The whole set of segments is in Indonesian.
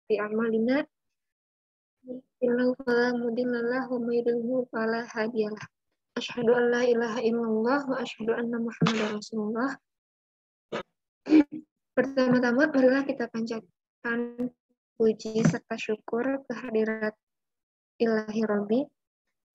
sayyi'ati a'malina. Innahu fala mudilla lahu wa may yudlil fala hadiyalah. Asyhadu an la ilaha illallah wa asyhadu anna Muhammadar Rasulullah. Pertama-tama marilah kita panjatkan puji serta syukur kehadirat Ilahi Rabbi,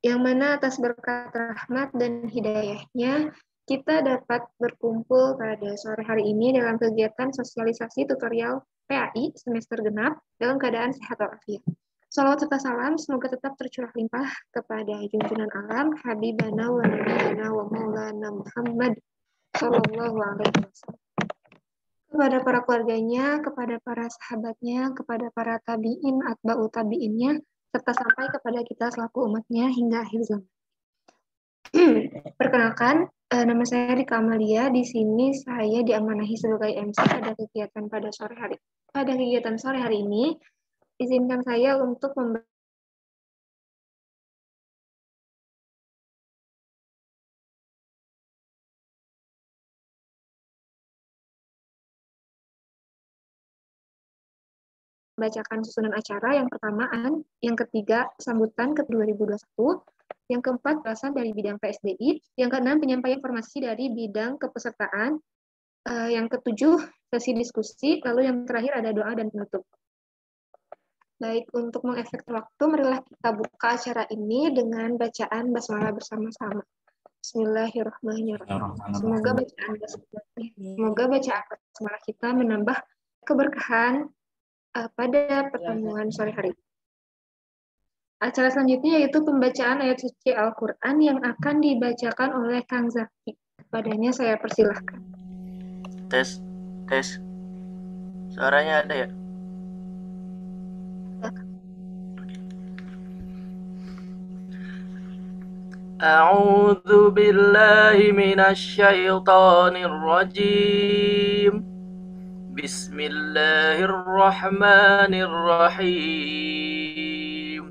yang mana atas berkat rahmat dan hidayahnya kita dapat berkumpul pada sore hari ini dalam kegiatan sosialisasi tutorial PAI semester genap dalam keadaan sehat walafiat. Salawat serta salam semoga tetap tercurah limpah kepada junjungan alam Habibana wa Nabiyana wa Maulana Muhammad Sallallahu Alaihi Wasallam, kepada para keluarganya, kepada para sahabatnya, kepada para tabi'in, atba'u tabi'innya, serta sampai kepada kita selaku umatnya hingga akhir zaman. Perkenalkan, nama saya Rika Amalia. Di sini saya diamanahi sebagai MC pada kegiatan pada sore hari. Pada kegiatan sore hari ini, izinkan saya untuk membacakan susunan acara. Yang pertama, yang ketiga, sambutan ke 2021, yang keempat, bahasan dari bidang PSDI, yang keenam, penyampaian informasi dari bidang kepesertaan, yang ketujuh, sesi diskusi, lalu yang terakhir ada doa dan penutup. Baik, untuk mengefektif waktu, marilah kita buka acara ini dengan bacaan basmalah bersama-sama. Bismillahirrahmanirrahim. Semoga bacaan basmalah kita menambah keberkahan pada pertemuan sore hari. Acara selanjutnya yaitu pembacaan ayat suci Al-Quran yang akan dibacakan oleh Kang Zaki. Kepadanya saya persilahkan. Tes. Suaranya ada ya? A'udzu billahi minasy syaithanir rajim. Bismillahirrahmanirrahim.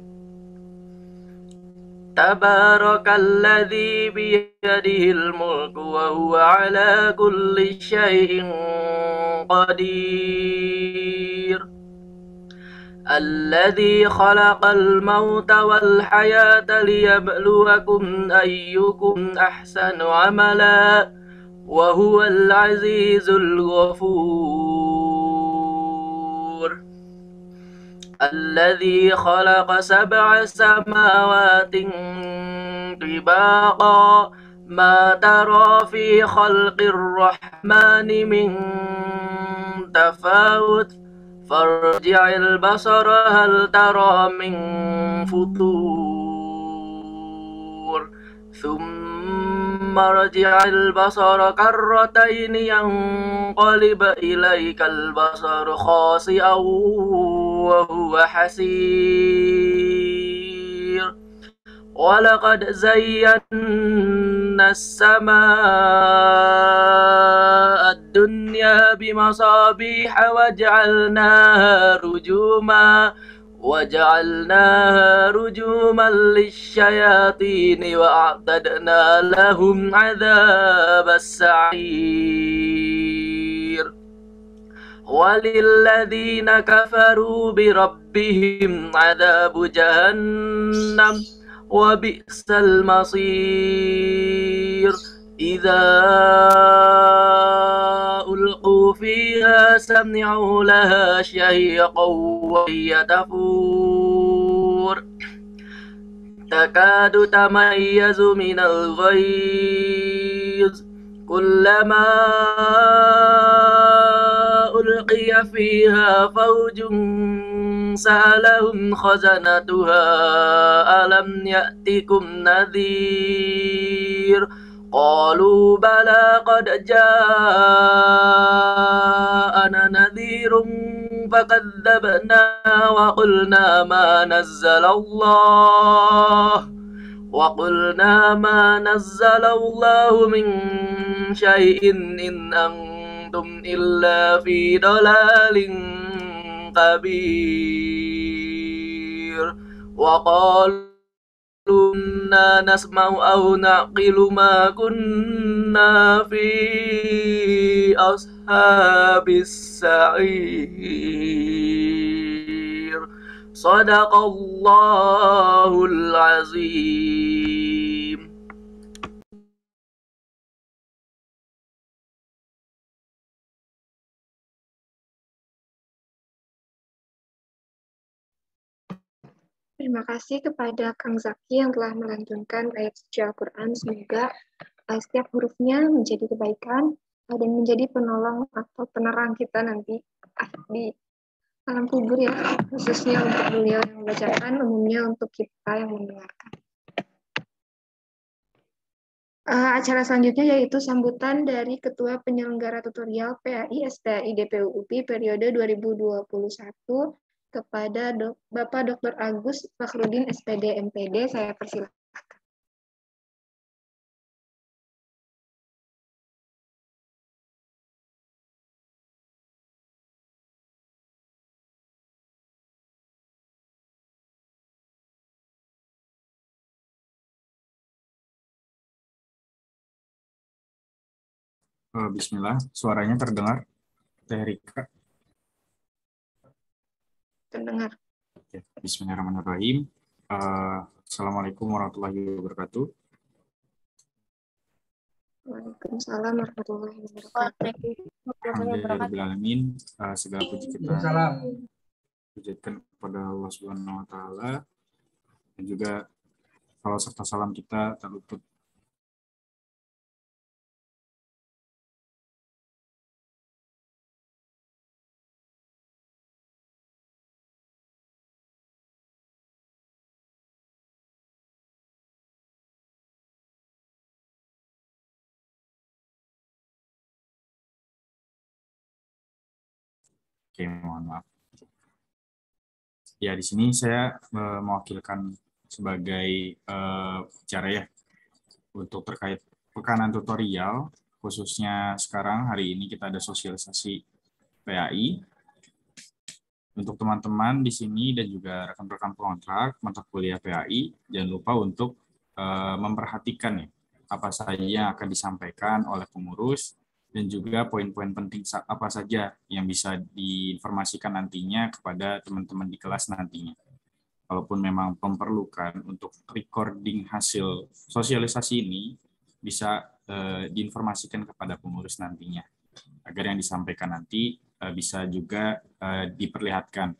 Tabarakalladzi biyadihil mulku wa huwa ala kulli syai'in qadir. Alladzi khalaqal mauta wal hayata liyabluwakum ayyukum ahsanu amala wa huwal azizul ghafur. Alladzi khalaqa sab'a samawati tibaqa ma tara fi khalqir rahmani min tafawut farji'il basara hal tara min futur thumma rji'il basara karrataini yanqalib ilaikal basaru khasi'an wa huwa hasir. Walaqad zayyana as-samaa'a ad-dunya bimasabiha waj'alnaha rujuman lisyayatin wa a'tadna lahum 'adzabas sa'ir. Walilladzina kafaru birabbihim 'adzabu jahannam wa bi'sal masir. Idza ulqu fiha sami'u laha shahiqan wa yatafur. Takadu tamayyazu minal ghayz kullama ulqiya fiha fawjun sa'alahum khazanatuha alam ya'tikum nadhir. Qalu bala qad ja'ana nadhirun fakadzabna wa qulna ma nazzalallahu min syai'in in antum illa fi dalalin kabir. Wa qalu kunna nasma'u aw naqilu ma kunna fi ashabis sa'ir. Sadaqallahul azim. Terima kasih kepada Kang Zaki yang telah melantunkan ayat suci Al-Quran. Semoga setiap hurufnya menjadi kebaikan dan menjadi penolong atau penerang kita nanti di alam kubur ya, khususnya untuk beliau yang membacakan, umumnya untuk kita yang mendengarkan. Acara selanjutnya yaitu sambutan dari Ketua Penyelenggara Tutorial PAI SPAI DPU UPI periode 2021 kepada Bapak Dr. Agus Fakhrudin SPD MPD. Saya persilakan. Bismillah, suaranya terdengar? Teh Rika. Terdengar. Oke. Bismillahirrahmanirrahim. Assalamualaikum warahmatullahi wabarakatuh. Waalaikumsalam warahmatullahi wabarakatuh. Alhamdulillahirrahmanirrahim. Segala puji kita pujikan kepada Allah Subhanahu wa Ta'ala, dan juga salam serta salam kita tak luput Oke, mohon maaf. Ya, di sini saya mewakilkan sebagai bicara ya untuk terkait pekanan tutorial, khususnya sekarang hari ini kita ada sosialisasi PAI. Untuk teman-teman di sini dan juga rekan-rekan pengontrak mata kuliah PAI, jangan lupa untuk memperhatikan ya, apa saja yang akan disampaikan oleh pengurus, dan juga poin-poin penting apa saja yang bisa diinformasikan nantinya kepada teman-teman di kelas nantinya. Walaupun memang memerlukan untuk recording hasil sosialisasi ini, bisa diinformasikan kepada pengurus nantinya, agar yang disampaikan nanti bisa juga diperlihatkan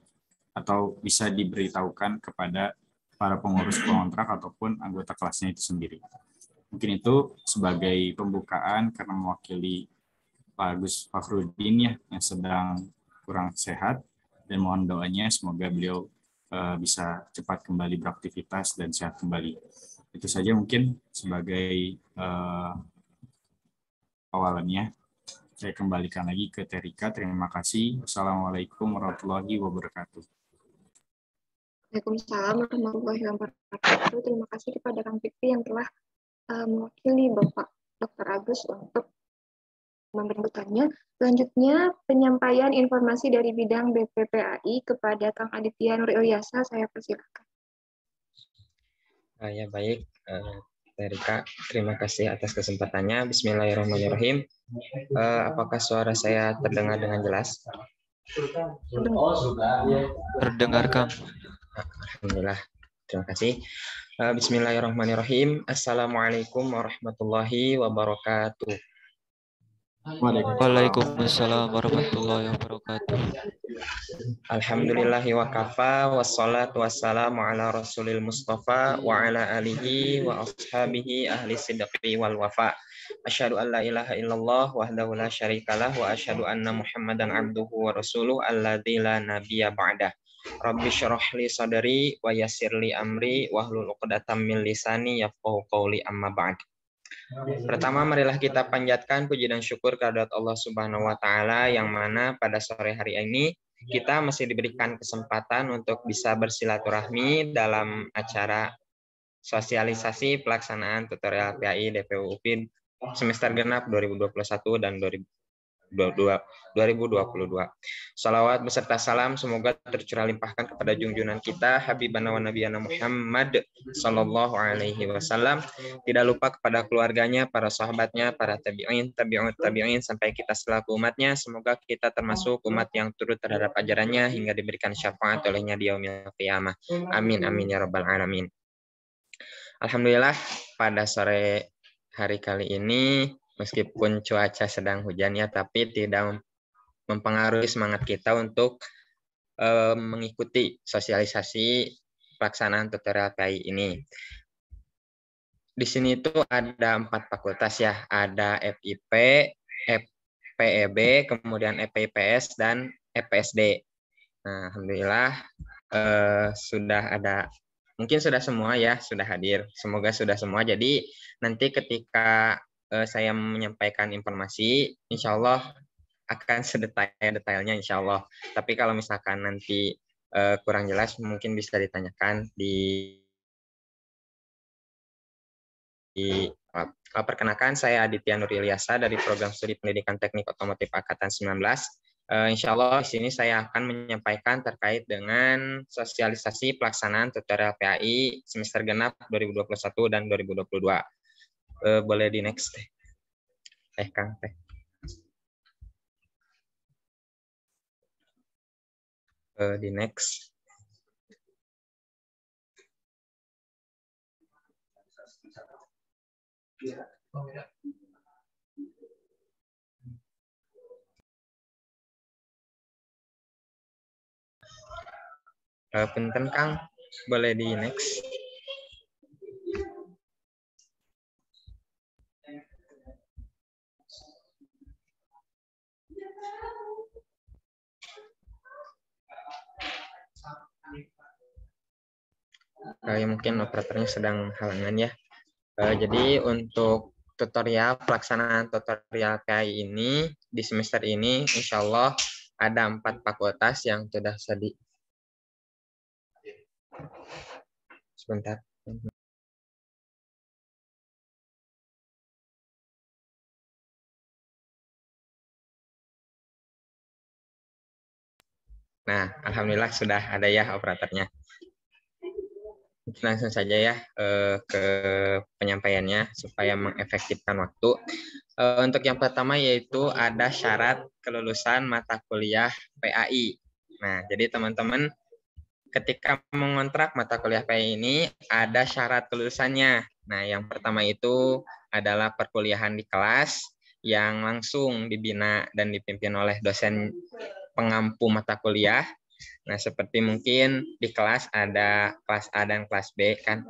atau bisa diberitahukan kepada para pengurus kontrak ataupun anggota kelasnya itu sendiri. Mungkin itu sebagai pembukaan karena mewakili Pak Agus Fakhrudin ya, yang sedang kurang sehat, dan mohon doanya semoga beliau bisa cepat kembali beraktivitas dan sehat kembali. Itu saja mungkin sebagai awalannya. Saya kembalikan lagi ke Terika. Terima kasih. Wassalamualaikum warahmatullahi wabarakatuh. Waalaikumsalam warahmatullahi wabarakatuh. Terima kasih kepada Kang Fikri yang telah mewakili Bapak Dr. Agus untuk memberikannya. Selanjutnya, penyampaian informasi dari bidang BPPAI kepada Kang Aditya Nur Ilyasa. Saya persilakan. Ya, baik. Terika, terima kasih atas kesempatannya. Bismillahirrahmanirrahim. Apakah suara saya terdengar dengan jelas? Terdengar, Kang. Alhamdulillah. Terima kasih. Bismillahirrahmanirrahim. Assalamualaikum warahmatullahi wabarakatuh. Waalaikumsalam warahmatullahi wabarakatuh. Alhamdulillahi wa kafa, wassalatu wassalamu ala rasulil mustafa wa ala alihi wa ashabihi ahli sidqi wal wafa. Asyhadu an la ilaha illallah wahdahu la syarikalah wa asyhadu anna muhammadan abduhu wa rasuluh alladzi la nabiyya ba'dah. Rabbi syrah li sadri wa yassir li amri wahlul 'uqdatam min lisani yafqahu qawli amma ba'd. Pertama, marilah kita panjatkan puji dan syukur kehadirat Allah Subhanahu wa Ta'ala, yang mana pada sore hari ini kita masih diberikan kesempatan untuk bisa bersilaturahmi dalam acara sosialisasi pelaksanaan tutorial PAI DPU UPI semester genap 2021 dan 2022. Salawat beserta salam semoga tercurah limpahkan kepada junjungan kita Habibana wa Nabiyana Muhammad sallallahu alaihi wasallam. Tidak lupa kepada keluarganya, para sahabatnya, para tabi'in, tabi'in sampai kita selaku umatnya. Semoga kita termasuk umat yang turut terhadap ajarannya hingga diberikan syafaat olehnya di yaumil qiyamah. Amin amin ya rabbal alamin. Alhamdulillah pada sore hari kali ini meskipun cuaca sedang hujan ya, tapi tidak mempengaruhi semangat kita untuk mengikuti sosialisasi pelaksanaan tutorial PAI ini. Di sini itu ada 4 fakultas ya, ada FIP, FPEB, kemudian FIPS, dan FPSD. Nah, alhamdulillah sudah ada, mungkin sudah semua ya, sudah hadir. Semoga sudah semua. Jadi nanti ketika saya menyampaikan informasi, insya Allah akan sedetail-detailnya insya Allah. Tapi kalau misalkan nanti kurang jelas, mungkin bisa ditanyakan di perkenalkan, saya Aditya Nur Ilyasa dari Program Studi Pendidikan Teknik Otomotif Angkatan 19. Insya Allah di sini saya akan menyampaikan terkait dengan sosialisasi pelaksanaan tutorial PAI semester genap 2021 dan 2022. Boleh di next. Kang. Di next. Punten Kang, boleh di next. Ya, mungkin operatornya sedang halangan ya. Jadi untuk tutorial, pelaksanaan tutorial PAI ini di semester ini insya Allah ada 4 fakultas yang sudah sebentar. Nah, alhamdulillah sudah ada ya operatornya. Langsung saja ya ke penyampaiannya supaya mengefektifkan waktu. Untuk yang pertama yaitu ada syarat kelulusan mata kuliah PAI. Nah, jadi teman-teman ketika mengontrak mata kuliah PAI ini ada syarat kelulusannya. Nah, yang pertama itu adalah perkuliahan di kelas yang langsung dibina dan dipimpin oleh dosen pengampu mata kuliah. Nah, seperti mungkin di kelas ada kelas A dan kelas B kan.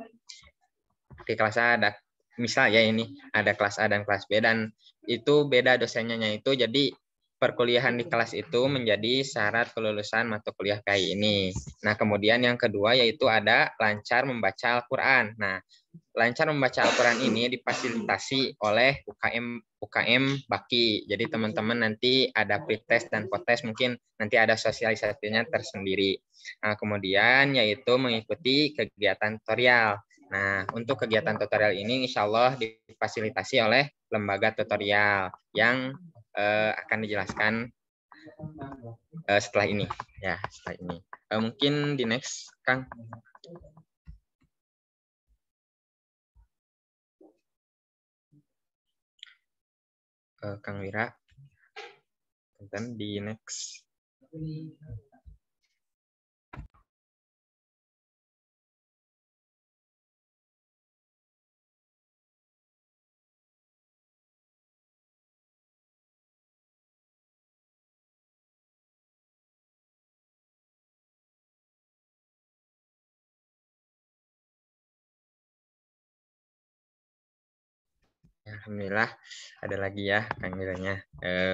Di kelas A ada, misal ya ini, ada kelas A dan kelas B, dan itu beda dosennya itu, jadi perkuliahan di kelas itu menjadi syarat kelulusan mata kuliah PAI ini. Nah, kemudian yang kedua yaitu ada lancar membaca Al-Quran. Nah, lancar membaca Al-Quran ini difasilitasi oleh UKM Baki. Jadi teman-teman nanti ada pretest dan potes, mungkin nanti ada sosialisasinya tersendiri. Nah, kemudian yaitu mengikuti kegiatan tutorial. Nah, untuk kegiatan tutorial ini insya Allah difasilitasi oleh lembaga tutorial yang akan dijelaskan setelah ini. Ya, setelah ini. Mungkin di next, Kang. Kang Wira, dan di next. Alhamdulillah ada lagi ya Kang Wiranya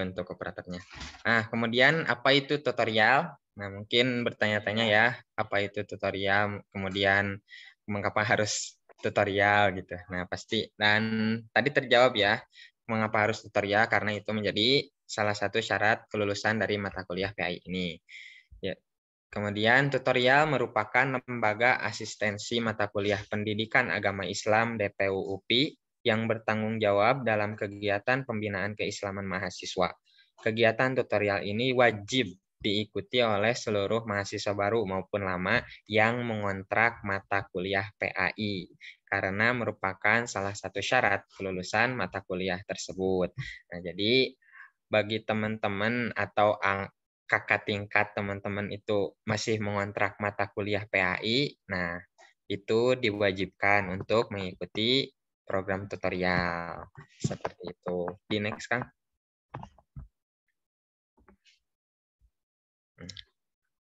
untuk operatornya. Nah, kemudian apa itu tutorial? Nah, mungkin bertanya-tanya ya, apa itu tutorial? Kemudian mengapa harus tutorial gitu. Nah, pasti, dan tadi terjawab ya, mengapa harus tutorial, karena itu menjadi salah satu syarat kelulusan dari mata kuliah PAI ini. Ya. Kemudian tutorial merupakan lembaga asistensi mata kuliah pendidikan agama Islam DPU UPI yang bertanggung jawab dalam kegiatan pembinaan keislaman mahasiswa. kegiatan tutorial ini wajib diikuti oleh seluruh mahasiswa baru maupun lama yang mengontrak mata kuliah PAI karena merupakan salah satu syarat kelulusan mata kuliah tersebut. Nah, jadi bagi teman-teman atau kakak tingkat teman-teman itu masih mengontrak mata kuliah PAI, nah itu diwajibkan untuk mengikuti program tutorial. Seperti itu. Di next, Kang.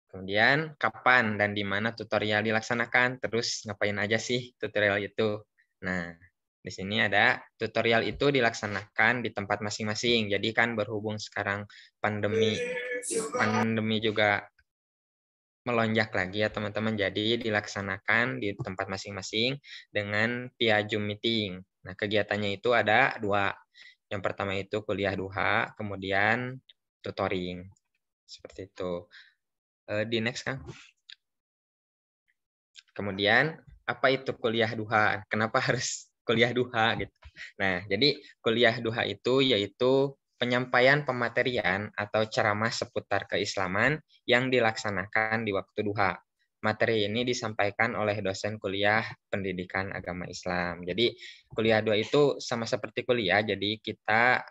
Kemudian kapan dan di mana tutorial dilaksanakan, terus ngapain aja sih tutorial itu. Nah, di sini ada tutorial itu dilaksanakan di tempat masing-masing. Jadi kan berhubung sekarang pandemi juga melonjak lagi ya teman-teman. Jadi dilaksanakan di tempat masing-masing dengan via Zoom meeting. Nah, kegiatannya itu ada 2. Yang pertama itu kuliah duha, kemudian tutoring. Seperti itu. Di next, Kang. Kemudian, apa itu kuliah duha? Kenapa harus kuliah duha? Gitu. Nah, jadi kuliah duha itu yaitu penyampaian pematerian atau ceramah seputar keislaman yang dilaksanakan di waktu duha. Materi ini disampaikan oleh dosen kuliah pendidikan agama Islam. Jadi kuliah duha itu sama seperti kuliah, jadi kita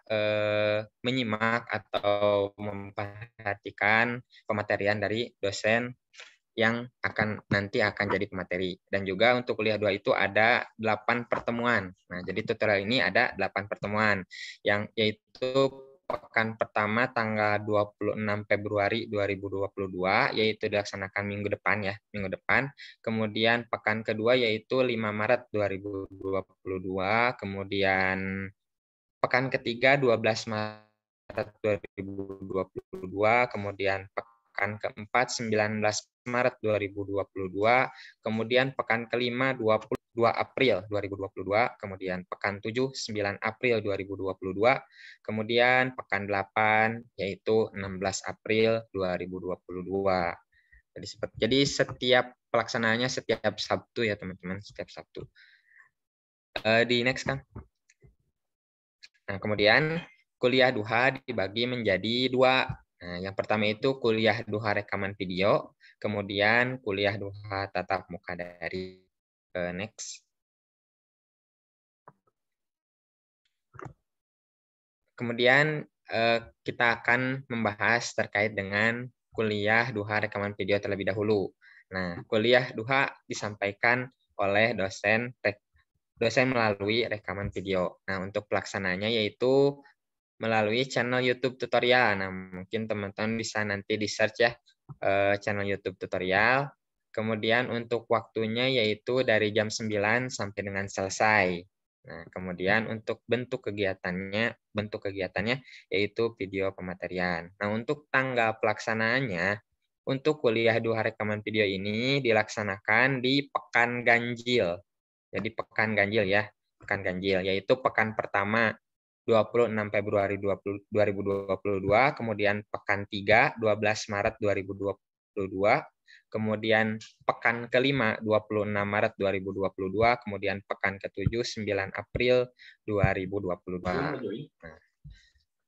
menyimak atau memperhatikan pematerian dari dosen yang nanti akan jadi pemateri. Dan juga untuk kuliah 2 itu ada 8 pertemuan. Nah, jadi tutorial ini ada 8 pertemuan, yang yaitu pekan pertama tanggal 26 Februari 2022, yaitu dilaksanakan minggu depan ya, minggu depan. Kemudian pekan kedua yaitu 5 Maret 2022, kemudian pekan ketiga 12 Maret 2022, kemudian pekan keempat 19 Maret 2022, kemudian pekan kelima 22 April 2022, kemudian pekan 7 9 April 2022, kemudian pekan 8 yaitu 16 April 2022. Jadi setiap pelaksanaannya setiap Sabtu ya teman-teman, setiap Sabtu. Di next, Kang. Nah, kemudian kuliah duha dibagi menjadi 2. Nah, yang pertama itu kuliah duha rekaman video, kemudian kuliah duha tatap muka daring. Next. Kemudian kita akan membahas terkait dengan kuliah duha rekaman video terlebih dahulu. Nah, kuliah duha disampaikan oleh dosen melalui rekaman video. Nah, untuk pelaksananya yaitu melalui channel YouTube tutorial. Nah, mungkin teman-teman bisa nanti di-search ya channel YouTube tutorial. Kemudian untuk waktunya yaitu dari jam 9 sampai dengan selesai. Nah, kemudian untuk bentuk kegiatannya yaitu video pematerian. Nah, untuk tanggal pelaksanaannya, untuk kuliah duha rekaman video ini dilaksanakan di pekan ganjil. Jadi pekan ganjil ya, pekan ganjil, yaitu pekan pertama 26 Februari 2022, kemudian pekan 3 12 Maret 2022, kemudian pekan kelima 26 Maret 2022, kemudian pekan ke-7 9 April 2022. Nah,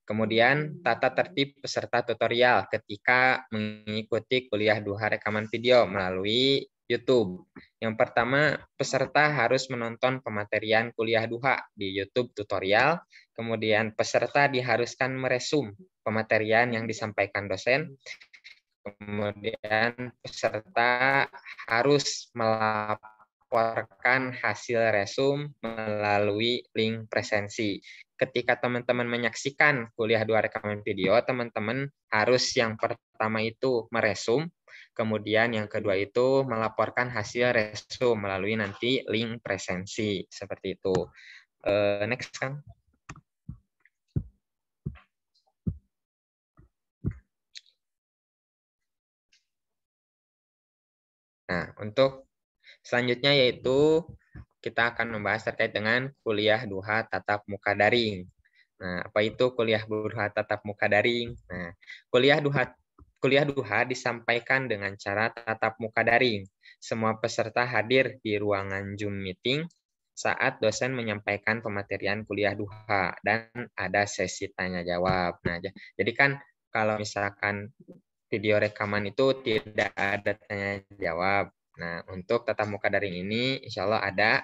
kemudian tata tertib peserta tutorial ketika mengikuti kuliah duha rekaman video melalui YouTube. Yang pertama, peserta harus menonton pematerian kuliah duha di YouTube tutorial. Kemudian peserta diharuskan meresum pematerian yang disampaikan dosen. Kemudian peserta harus melaporkan hasil resum melalui link presensi. Ketika teman-teman menyaksikan kuliah duha rekaman video, teman-teman harus yang pertama itu meresum, kemudian yang kedua itu melaporkan hasil resum melalui nanti link presensi. Seperti itu. Next, Kang. Nah, untuk selanjutnya yaitu kita akan membahas terkait dengan kuliah duha tatap muka daring. Nah, apa itu kuliah duha tatap muka daring? Nah, kuliah duha disampaikan dengan cara tatap muka daring. Semua peserta hadir di ruangan Zoom meeting saat dosen menyampaikan pematerian kuliah duha dan ada sesi tanya jawab. Nah, jadi kan kalau misalkan video rekaman itu tidak ada tanya jawab. Nah, untuk tatap muka daring ini insya Allah ada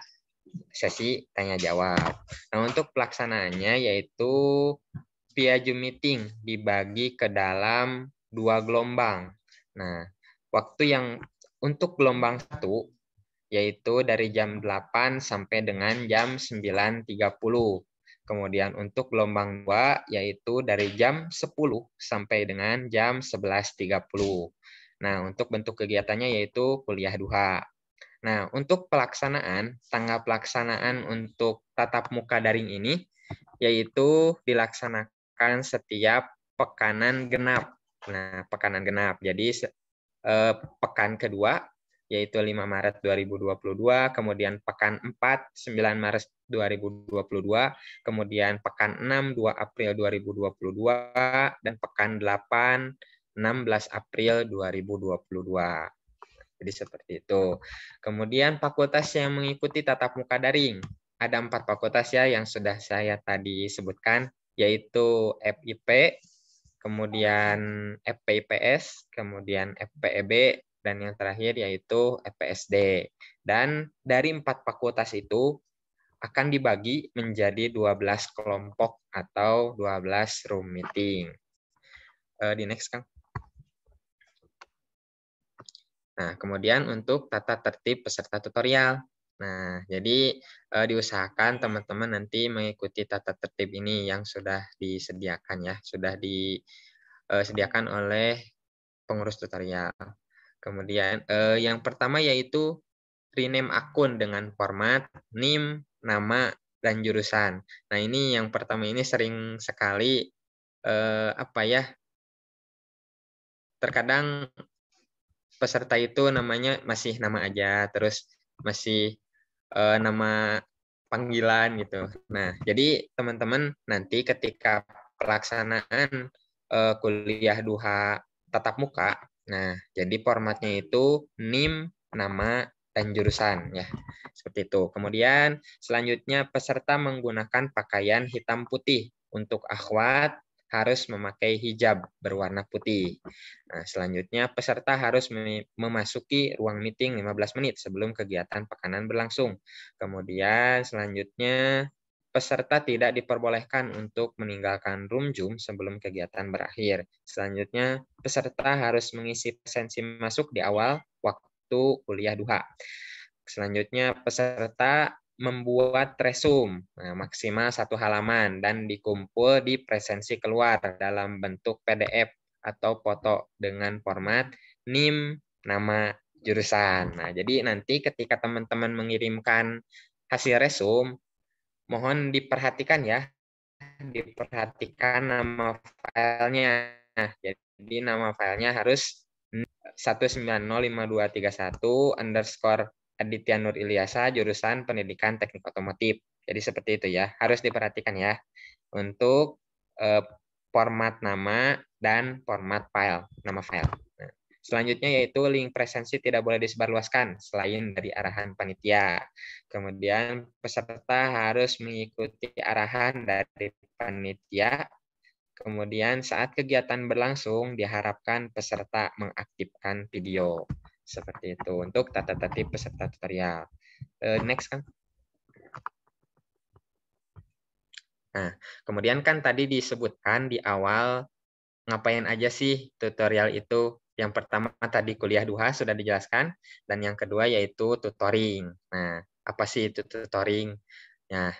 sesi tanya jawab. Nah, untuk pelaksanaannya yaitu via Zoom meeting dibagi ke dalam 2 gelombang. Nah, waktu yang untuk gelombang 1 yaitu dari jam 8 sampai dengan jam 9.30. Kemudian untuk gelombang 2 yaitu dari jam 10 sampai dengan jam 11.30. Nah, untuk bentuk kegiatannya yaitu kuliah duha. Nah, untuk pelaksanaan, tanggal pelaksanaan untuk tatap muka daring ini yaitu dilaksanakan setiap pekanan genap. Nah, pekanan genap. Jadi pekan kedua yaitu 5 Maret 2022, kemudian pekan 4 9 Maret 2022, kemudian pekan 6 2 April 2022 dan pekan 8 16 April 2022. Jadi seperti itu. Kemudian fakultas yang mengikuti tatap muka daring. Ada 4 fakultas ya yang sudah saya tadi sebutkan, yaitu FIP, kemudian FPIPS, kemudian FPEB, dan yang terakhir yaitu FPSD. Dan dari 4 fakultas itu akan dibagi menjadi 12 kelompok atau 12 room meeting. Di next, Kang. Nah, kemudian untuk tata tertib peserta tutorial. Nah, jadi diusahakan teman-teman nanti mengikuti tata tertib ini yang sudah disediakan ya, sudah disediakan oleh pengurus tutorial. Kemudian yang pertama yaitu rename akun dengan format NIM, nama, dan jurusan. Nah, ini yang pertama ini sering sekali terkadang peserta itu namanya masih nama aja, terus masih nama panggilan gitu. Nah, jadi teman-teman nanti ketika pelaksanaan kuliah duha tatap muka, nah jadi formatnya itu NIM, nama, dan jurusan ya. Seperti itu. Kemudian selanjutnya peserta menggunakan pakaian hitam putih. Untuk akhwat harus memakai hijab berwarna putih. Nah, selanjutnya peserta harus memasuki ruang meeting 15 menit sebelum kegiatan pekanan berlangsung. Kemudian selanjutnya peserta tidak diperbolehkan untuk meninggalkan room Zoom sebelum kegiatan berakhir. Selanjutnya peserta harus mengisi presensi masuk di awal waktu kuliah duha. Selanjutnya peserta membuat resume maksimal 1 halaman dan dikumpul di presensi keluar dalam bentuk PDF atau foto dengan format NIM, nama, jurusan. Nah, jadi nanti ketika teman-teman mengirimkan hasil resume, mohon diperhatikan ya, diperhatikan nama filenya. Nah, jadi nama filenya harus 1905231 Aditya Nur Ilyasa, jurusan Pendidikan Teknik Otomotif. Jadi seperti itu ya, harus diperhatikan ya untuk format nama dan format file, nama file. Nah, selanjutnya yaitu link presensi tidak boleh disebarluaskan selain dari arahan panitia. Kemudian peserta harus mengikuti arahan dari panitia. Kemudian saat kegiatan berlangsung diharapkan peserta mengaktifkan video. Seperti itu untuk tata tertib peserta tutorial. Next, Kang. Nah, kemudian kan tadi disebutkan di awal ngapain aja sih tutorial itu. Yang pertama tadi kuliah duha sudah dijelaskan, dan yang kedua yaitu tutoring. Nah, apa sih itu tutoring? Nah,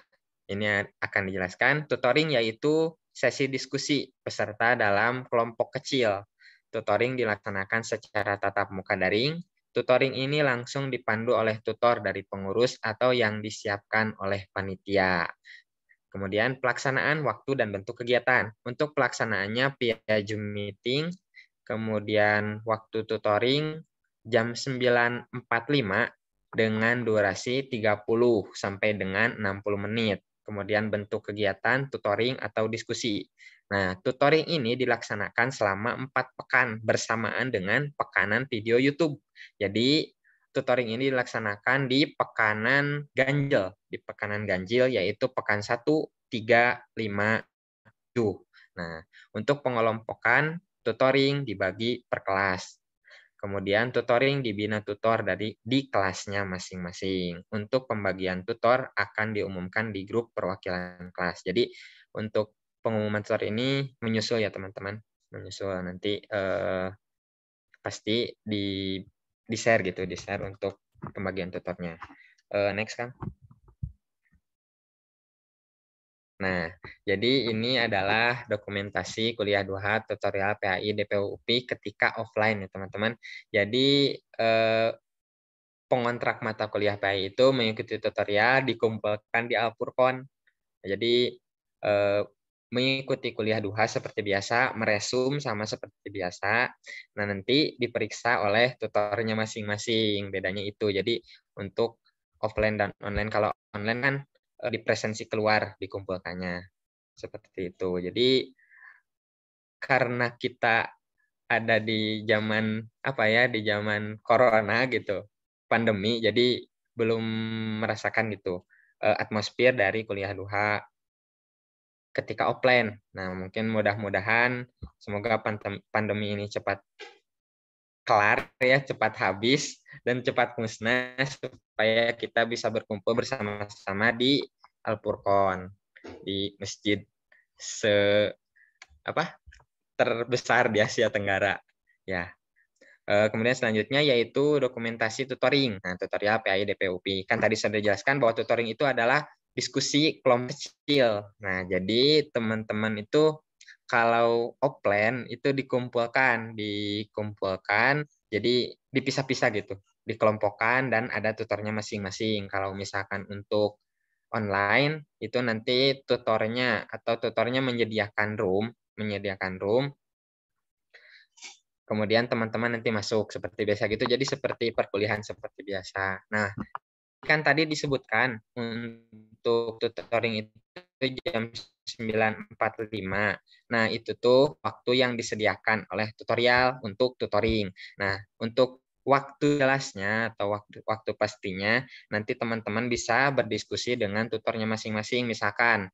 ini akan dijelaskan. Tutoring yaitu sesi diskusi peserta dalam kelompok kecil. Tutoring dilaksanakan secara tatap muka daring. Tutoring ini langsung dipandu oleh tutor dari pengurus atau yang disiapkan oleh panitia. Kemudian pelaksanaan waktu dan bentuk kegiatan. Untuk pelaksanaannya via Zoom meeting, kemudian waktu tutoring jam 9.45 dengan durasi 30 sampai dengan 60 menit. Kemudian bentuk kegiatan tutoring atau diskusi. Nah, tutoring ini dilaksanakan selama 4 pekan bersamaan dengan pekanan video YouTube. Jadi tutoring ini dilaksanakan di pekanan ganjil. Di pekanan ganjil yaitu pekan 1, 3, 5, 7. Nah, untuk pengelompokan tutoring dibagi per kelas. Kemudian tutoring dibina tutor di kelasnya masing-masing. Untuk pembagian tutor akan diumumkan di grup perwakilan kelas. Jadi untuk pengumuman tutor ini menyusul ya teman-teman. Menyusul nanti pasti di share gitu, di share untuk pembagian tutornya. Next kan. Nah, jadi ini adalah dokumentasi kuliah 2H tutorial PAI DPU UPI ketika offline ya teman-teman. Jadi pengontrak mata kuliah PAI itu mengikuti tutorial dikumpulkan di Al-Furqon. Jadi mengikuti kuliah 2H seperti biasa, meresum sama seperti biasa. Nah, nanti diperiksa oleh tutornya masing-masing. Bedanya itu. Jadi untuk offline dan online, kalau online kan di presensi keluar dikumpulkannya seperti itu. Jadi karena kita ada di zaman di zaman corona gitu, pandemi, jadi belum merasakan gitu atmosfer dari kuliah 2H ketika offline. Nah, mungkin mudah-mudahan semoga pandemi ini cepat kelar ya, cepat habis dan cepat musnah supaya kita bisa berkumpul bersama-sama di Al-Furqon, di masjid terbesar di Asia Tenggara ya. Kemudian selanjutnya yaitu dokumentasi tutoring. Nah, tutorial PAI DPU UPI. Kan tadi sudah dijelaskan bahwa tutoring itu adalah diskusi kelompok kecil. Nah, jadi teman-teman itu kalau offline itu dikumpulkan, jadi dipisah-pisah gitu, dikelompokkan dan ada tutornya masing-masing. Kalau misalkan untuk online itu nanti tutornya menyediakan room, kemudian teman-teman nanti masuk seperti biasa gitu, jadi seperti perkuliahan seperti biasa. Nah, kan tadi disebutkan untuk tutoring itu jam 9.45. Nah, itu tuh waktu yang disediakan oleh tutorial untuk tutoring. Nah, untuk waktu jelasnya atau waktu pastinya nanti teman-teman bisa berdiskusi dengan tutornya masing-masing. Misalkan,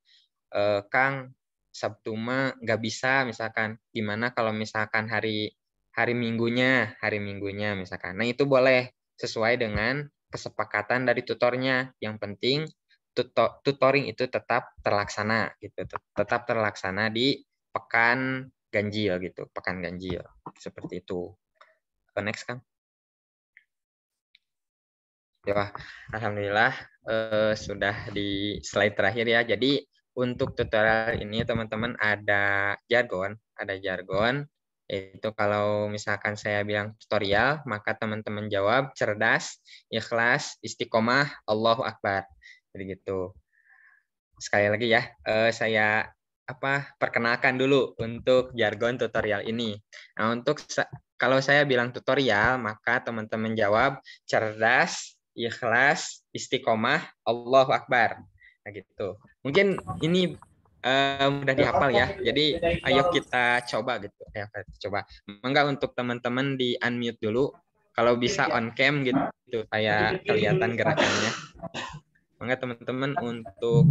Kang, Sabtu mah nggak bisa, misalkan gimana kalau misalkan hari minggunya misalkan. Nah, itu boleh sesuai dengan kesepakatan dari tutornya. Yang penting tutoring itu tetap terlaksana gitu, tetap terlaksana di pekan ganjil gitu, pekan ganjil seperti itu. Next kan? Ya, alhamdulillah sudah di slide terakhir ya. Jadi untuk tutorial ini teman-teman ada jargon, itu kalau misalkan saya bilang tutorial, maka teman-teman jawab cerdas, ikhlas, istiqomah, Allahu Akbar. Jadi gitu. Sekali lagi ya, saya perkenalkan dulu untuk jargon tutorial ini. Nah, kalau saya bilang tutorial, maka teman-teman jawab cerdas, ikhlas, istiqomah, Allahu Akbar. Nah, gitu. Mungkin ini mudah dihafal ya. Jadi ayo kita coba gitu. Ayo kita coba. Mangga untuk teman-teman di unmute dulu. Kalau bisa on cam gitu supaya kelihatan gerakannya. Mangga teman-teman untuk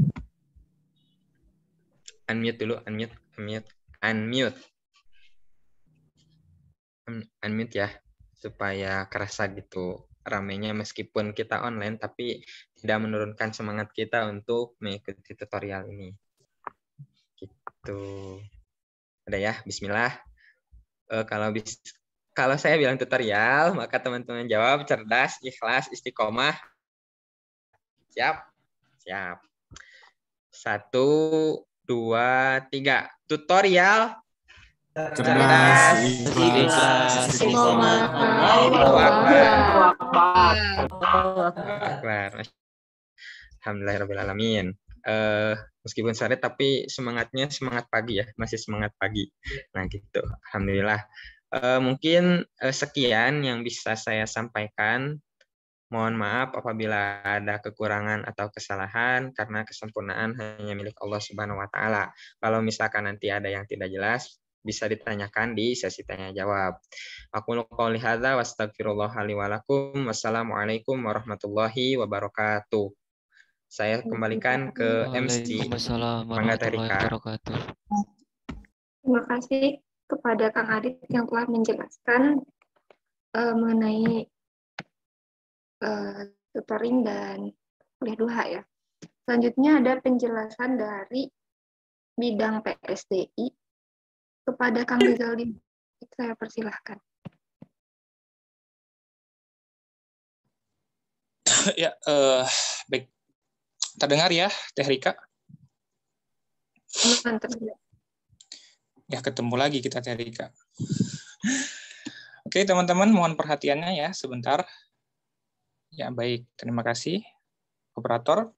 unmute dulu, unmute ya, supaya kerasa gitu ramenya meskipun kita online tapi tidak menurunkan semangat kita untuk mengikuti tutorial ini. Gitu. Ada ya, bismillah. Kalau saya bilang tutorial, maka teman-teman jawab cerdas, ikhlas, istiqomah. Siap? Siap. 1, 2, 3. Tutorial. Cerdas, ikhlas, istiqomah. Allahu Akbar. Alhamdulillahirrahmanirrahim. Meskipun sore tapi semangatnya semangat pagi ya, masih semangat pagi. Nah gitu, alhamdulillah. Mungkin sekian yang bisa saya sampaikan. Mohon maaf apabila ada kekurangan atau kesalahan karena kesempurnaan hanya milik Allah Subhanahu wa taala. Kalau misalkan nanti ada yang tidak jelas, bisa ditanyakan di sesi tanya jawab. Aku qouli hadza wa astaghfirullah li wa lakum. Wassalamualaikum warahmatullahi wabarakatuh. Saya kembalikan ke MC. Waalaikumsalam Mangga Teh warahmatullahi Rika. wabarakatuh. Terima kasih kepada Kang Adit yang telah menjelaskan mengenai tutoring dan kuliah duha ya. Selanjutnya ada penjelasan dari bidang PSDI kepada Kang Rizaldi. Saya persilahkan. Ya, baik. Terdengar ya, Teh Rika? Mantap. Ya, ketemu lagi kita, Teh Rika. Oke, teman-teman, mohon perhatiannya ya, sebentar. Ya, baik. Terima kasih, operator.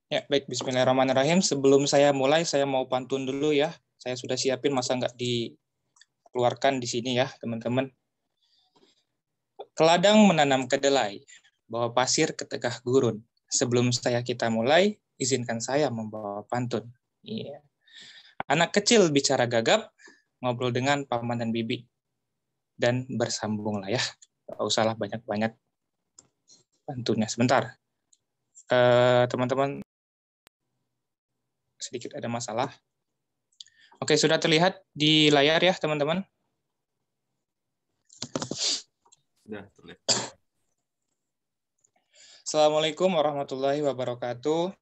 Ya, baik. Bismillahirrahmanirrahim. Sebelum saya mulai, saya mau pantun dulu ya. Saya sudah siapin, masa nggak dikeluarkan di sini ya, teman-teman. Keladang menanam kedelai, bawa pasir ke tengah gurun. Sebelum kita mulai, izinkan saya membawa pantun. Iya. Anak kecil bicara gagap, ngobrol dengan paman dan bibi. Dan bersambunglah ya. Nggak usahlah banyak-banyak pantunnya. Sebentar. Teman-teman, sedikit ada masalah. Oke, sudah terlihat di layar ya, teman-teman? Sudah terlihat. Assalamualaikum warahmatullahi wabarakatuh.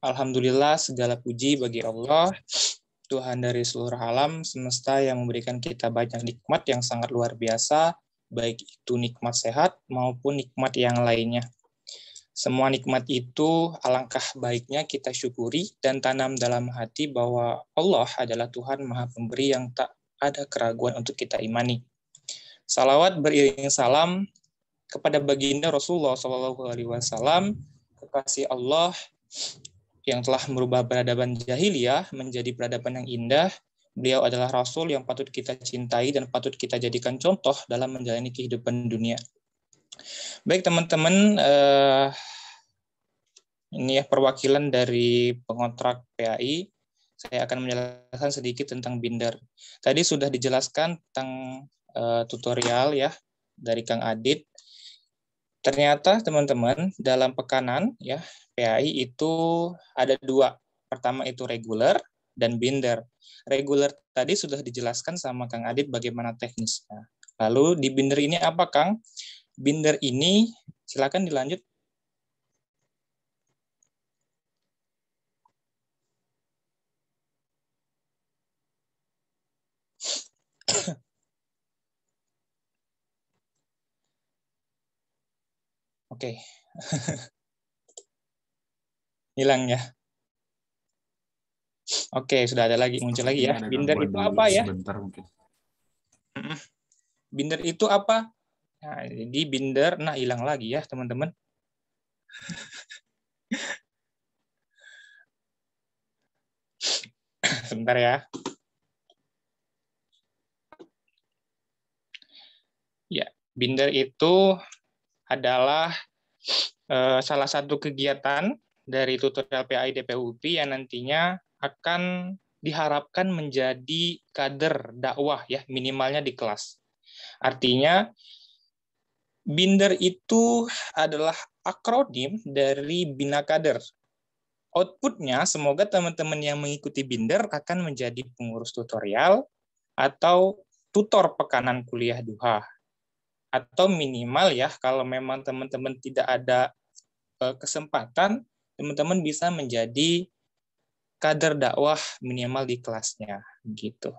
Alhamdulillah, segala puji bagi Allah, Tuhan dari seluruh alam semesta yang memberikan kita banyak nikmat yang sangat luar biasa, baik itu nikmat sehat maupun nikmat yang lainnya. Semua nikmat itu alangkah baiknya kita syukuri dan tanam dalam hati bahwa Allah adalah Tuhan Maha Pemberi yang tak ada keraguan untuk kita imani. Salawat beriring salam kepada baginda Rasulullah SAW, kekasih Allah yang telah merubah peradaban jahiliyah menjadi peradaban yang indah. Beliau adalah Rasul yang patut kita cintai dan patut kita jadikan contoh dalam menjalani kehidupan dunia. Baik teman-teman, ini ya perwakilan dari pengontrak PAI. Saya akan menjelaskan sedikit tentang binder. Tadi sudah dijelaskan tentang tutorial ya dari Kang Adit. Ternyata teman-teman dalam pekanan ya PAI itu ada dua. Pertama itu reguler dan binder. Reguler tadi sudah dijelaskan sama Kang Adit bagaimana teknisnya. Lalu di binder ini apa Kang? Binder ini silakan dilanjut. Oke. Hilang ya. Oke, sudah ada lagi, muncul lagi ya. Binder itu apa ya? Sebentar mungkin. Binder itu apa? Nah, jadi binder, nah hilang lagi ya teman-teman. Sebentar ya. Ya, binder itu adalah salah satu kegiatan dari tutorial PAI DPUPI yang nantinya akan diharapkan menjadi kader dakwah ya, minimalnya di kelas. Artinya binder itu adalah akronim dari Bina Kader. Outputnya semoga teman-teman yang mengikuti binder akan menjadi pengurus tutorial atau tutor pekanan kuliah duha. Atau minimal ya, kalau memang teman-teman tidak ada kesempatan, teman-teman bisa menjadi kader dakwah minimal di kelasnya gitu.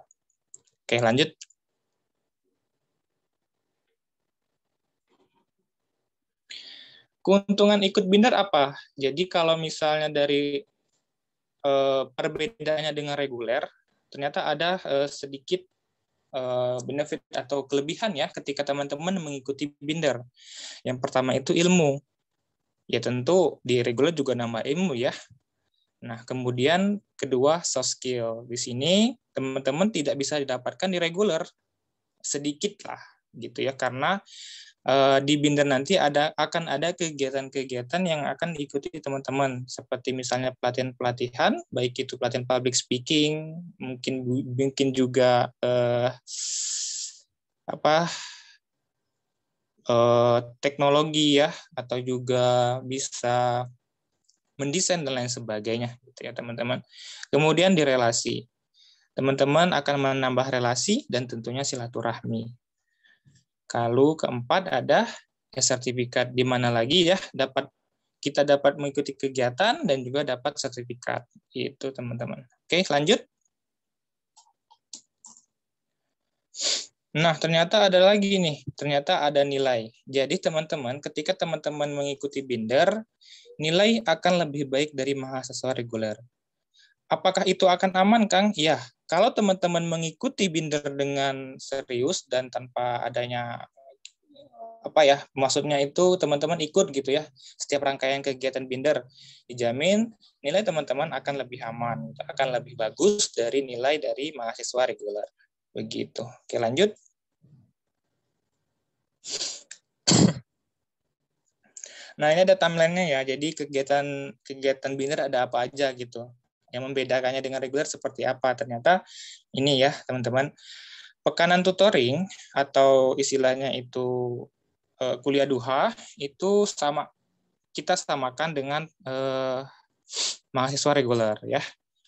Oke, lanjut. Keuntungan ikut binder apa? Jadi kalau misalnya dari perbedaannya dengan reguler, ternyata ada sedikit benefit atau kelebihan ya ketika teman-teman mengikuti binder. Yang pertama itu ilmu. Ya tentu di reguler juga nama ilmu ya. Nah, kemudian kedua soft skill. Di sini teman-teman tidak bisa didapatkan di reguler. Sedikit lah. gitu ya, karena di Binder nanti akan ada kegiatan-kegiatan yang akan diikuti teman-teman, seperti misalnya pelatihan-pelatihan, baik itu pelatihan public speaking, mungkin juga teknologi ya, atau juga bisa mendesain dan lain sebagainya, gitu ya teman-teman. Kemudian di relasi, teman-teman akan menambah relasi dan tentunya silaturahmi. Kalau keempat ada sertifikat, di mana lagi ya kita dapat mengikuti kegiatan dan juga dapat sertifikat. Itu teman-teman. Oke, lanjut. Nah, ternyata ada lagi nih. Ternyata ada nilai. Jadi teman-teman, ketika teman-teman mengikuti Binder, nilai akan lebih baik dari mahasiswa reguler. Apakah itu akan aman, Kang? Ya, kalau teman-teman mengikuti Binder dengan serius dan tanpa adanya maksudnya itu teman-teman ikut gitu ya, setiap rangkaian kegiatan Binder, dijamin nilai teman-teman akan lebih aman, akan lebih bagus dari nilai dari mahasiswa reguler. Begitu. Oke, lanjut. Nah, ini ada timeline-nya ya. Jadi kegiatan Binder ada apa aja gitu. Yang membedakannya dengan reguler seperti apa? Ternyata ini ya, teman-teman. Pekanan tutoring atau istilahnya itu kuliah duha itu kita samakan dengan mahasiswa reguler ya.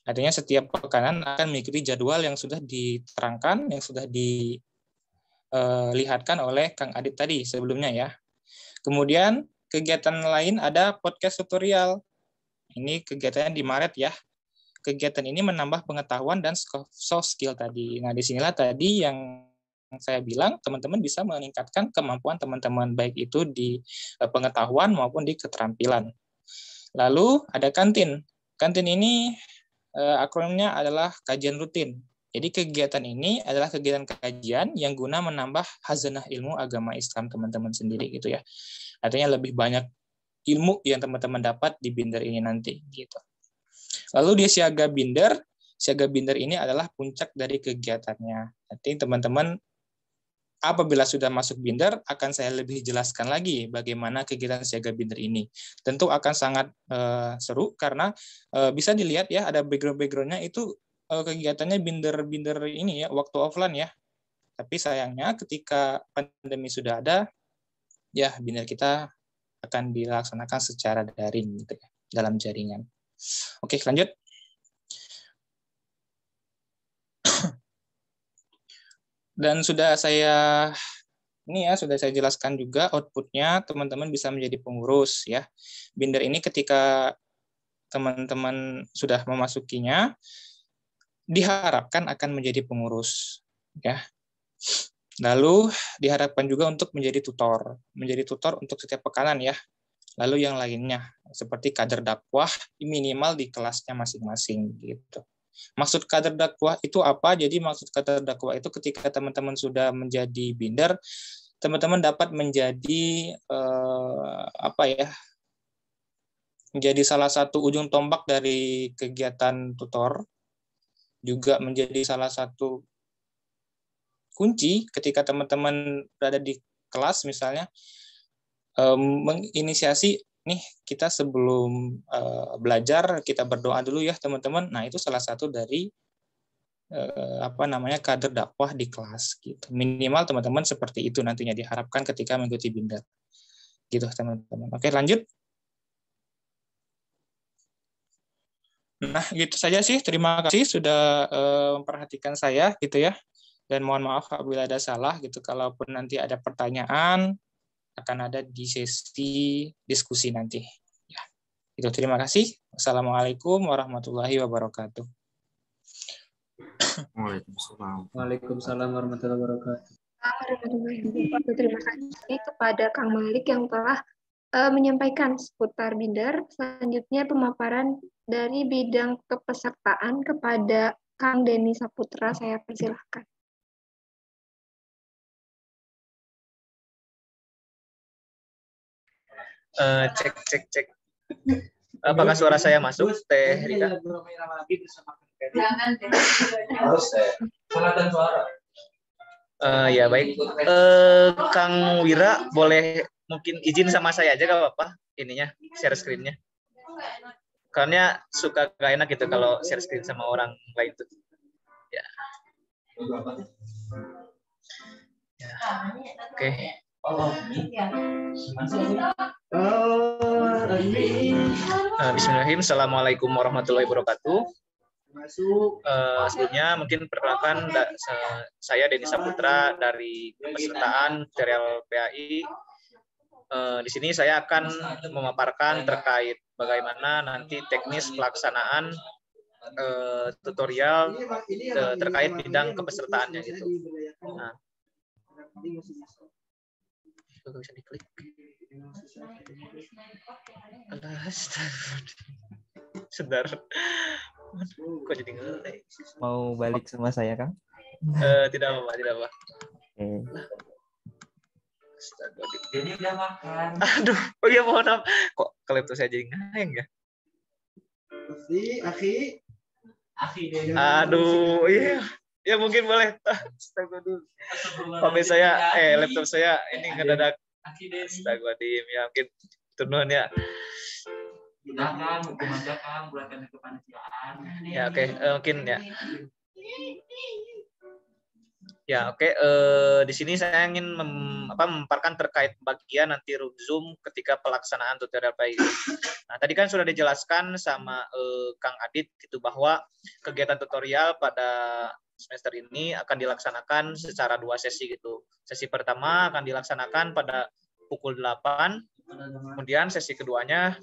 Artinya setiap pekanan akan mengikuti jadwal yang sudah diterangkan, yang sudah dilihatkan oleh Kang Adit tadi sebelumnya ya. Kemudian kegiatan lain ada podcast tutorial. Ini kegiatannya di Maret ya. Kegiatan ini menambah pengetahuan dan soft skill tadi. Nah, disinilah tadi yang saya bilang teman-teman bisa meningkatkan kemampuan teman-teman baik itu di pengetahuan maupun di keterampilan. Lalu ada kantin. Kantin ini akronimnya adalah kajian rutin. Jadi kegiatan ini adalah kegiatan kajian yang guna menambah khazanah ilmu agama Islam teman-teman sendiri gitu ya. Artinya lebih banyak ilmu yang teman-teman dapat di Binder ini nanti gitu. Lalu di siaga Binder ini adalah puncak dari kegiatannya. Nanti teman-teman apabila sudah masuk Binder akan saya lebih jelaskan lagi bagaimana kegiatan siaga Binder ini. Tentu akan sangat seru karena bisa dilihat ya ada background-backgroundnya itu kegiatannya Binder ini ya waktu offline ya. Tapi sayangnya ketika pandemi sudah ada ya Binder kita akan dilaksanakan secara daring gitu ya, dalam jaringan. Oke, lanjut. Dan sudah saya jelaskan juga outputnya, teman-teman bisa menjadi pengurus ya. Binder ini ketika teman-teman sudah memasukinya, diharapkan akan menjadi pengurus ya. Lalu diharapkan juga untuk menjadi tutor untuk setiap pekanan ya. Lalu yang lainnya seperti kader dakwah minimal di kelasnya masing-masing gitu. Maksud kader dakwah itu apa? Jadi maksud kader dakwah itu ketika teman-teman sudah menjadi Binder, teman-teman dapat menjadi menjadi salah satu ujung tombak dari kegiatan tutor, juga menjadi salah satu kunci ketika teman-teman berada di kelas misalnya, menginisiasi nih kita sebelum belajar kita berdoa dulu ya teman-teman. Nah, itu salah satu dari kader dakwah di kelas gitu. Minimal teman-teman seperti itu nantinya diharapkan ketika mengikuti Binder. Gitu teman-teman. Oke, lanjut. Nah, gitu saja sih. Terima kasih sudah memperhatikan saya gitu ya. Dan mohon maaf apabila ada salah gitu. Kalaupun nanti ada pertanyaan akan ada di sesi diskusi nanti. Ya, itu terima kasih. Wassalamualaikum warahmatullahi wabarakatuh. Waalaikumsalam warahmatullahi wabarakatuh. Terima kasih kepada Kang Malik yang telah menyampaikan seputar Binder. Selanjutnya pemaparan dari bidang kepesertaan kepada Kang Denny Saputra. Saya persilahkan. Cek. Apakah suara saya masuk, Teh Rika? Harus salahkan suara. Ya baik, Kang Wira boleh mungkin izin sama saya aja gak apa-apa ininya share screen-nya. Karena suka gak enak gitu kalau share screen sama orang lain tuh. Ya. Ya. Oke. Bismillahirrahmanirrahim. Assalamualaikum warahmatullahi wabarakatuh. Sebelumnya mungkin perkenalkan saya Denny Saputra dari kepesertaan tutorial PAI. Di sini saya akan memaparkan terkait bagaimana nanti teknis pelaksanaan tutorial terkait bidang kepesertaannya gitu. Nah, bisa diklik. Sebentar. Kok jadi ngelek? Mau balik sama saya, Kang? Tidak apa-apa, tidak apa. Jadi udah makan. Aduh, oh iya mohon maaf. Kok laptop saya jadi ngeheng ya? Akhi. Aduh, iya. Ya mungkin boleh. HP saya, laptop saya ini ngedadak. Astagfirullahaladzim, ya mungkin turun ya. Silakan, hukum aja Kang, buatkan kepanitiaan. Ya oke, mungkin ya. Ya oke, di sini saya ingin memaparkan terkait bagian nanti room Zoom ketika pelaksanaan tutorial PAI. Nah tadi kan sudah dijelaskan sama Kang Adit gitu bahwa kegiatan tutorial pada semester ini akan dilaksanakan secara 2 sesi gitu. Sesi pertama akan dilaksanakan pada pukul 8. Kemudian sesi keduanya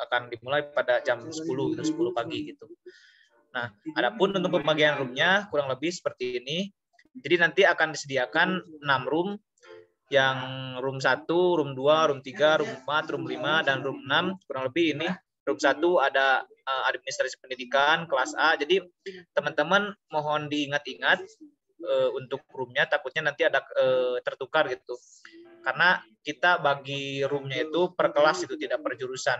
akan dimulai pada jam 10 gitu, 10 pagi gitu. Nah, adapun untuk pembagian roomnya kurang lebih seperti ini. Jadi nanti akan disediakan 6 room, yang room 1, room 2, room 3, room 4, room 5, dan room 6. Kurang lebih ini room 1 ada administrasi pendidikan kelas A. Jadi teman-teman mohon diingat-ingat untuk roomnya, takutnya nanti ada tertukar gitu. Karena kita bagi roomnya itu per kelas itu, tidak per jurusan.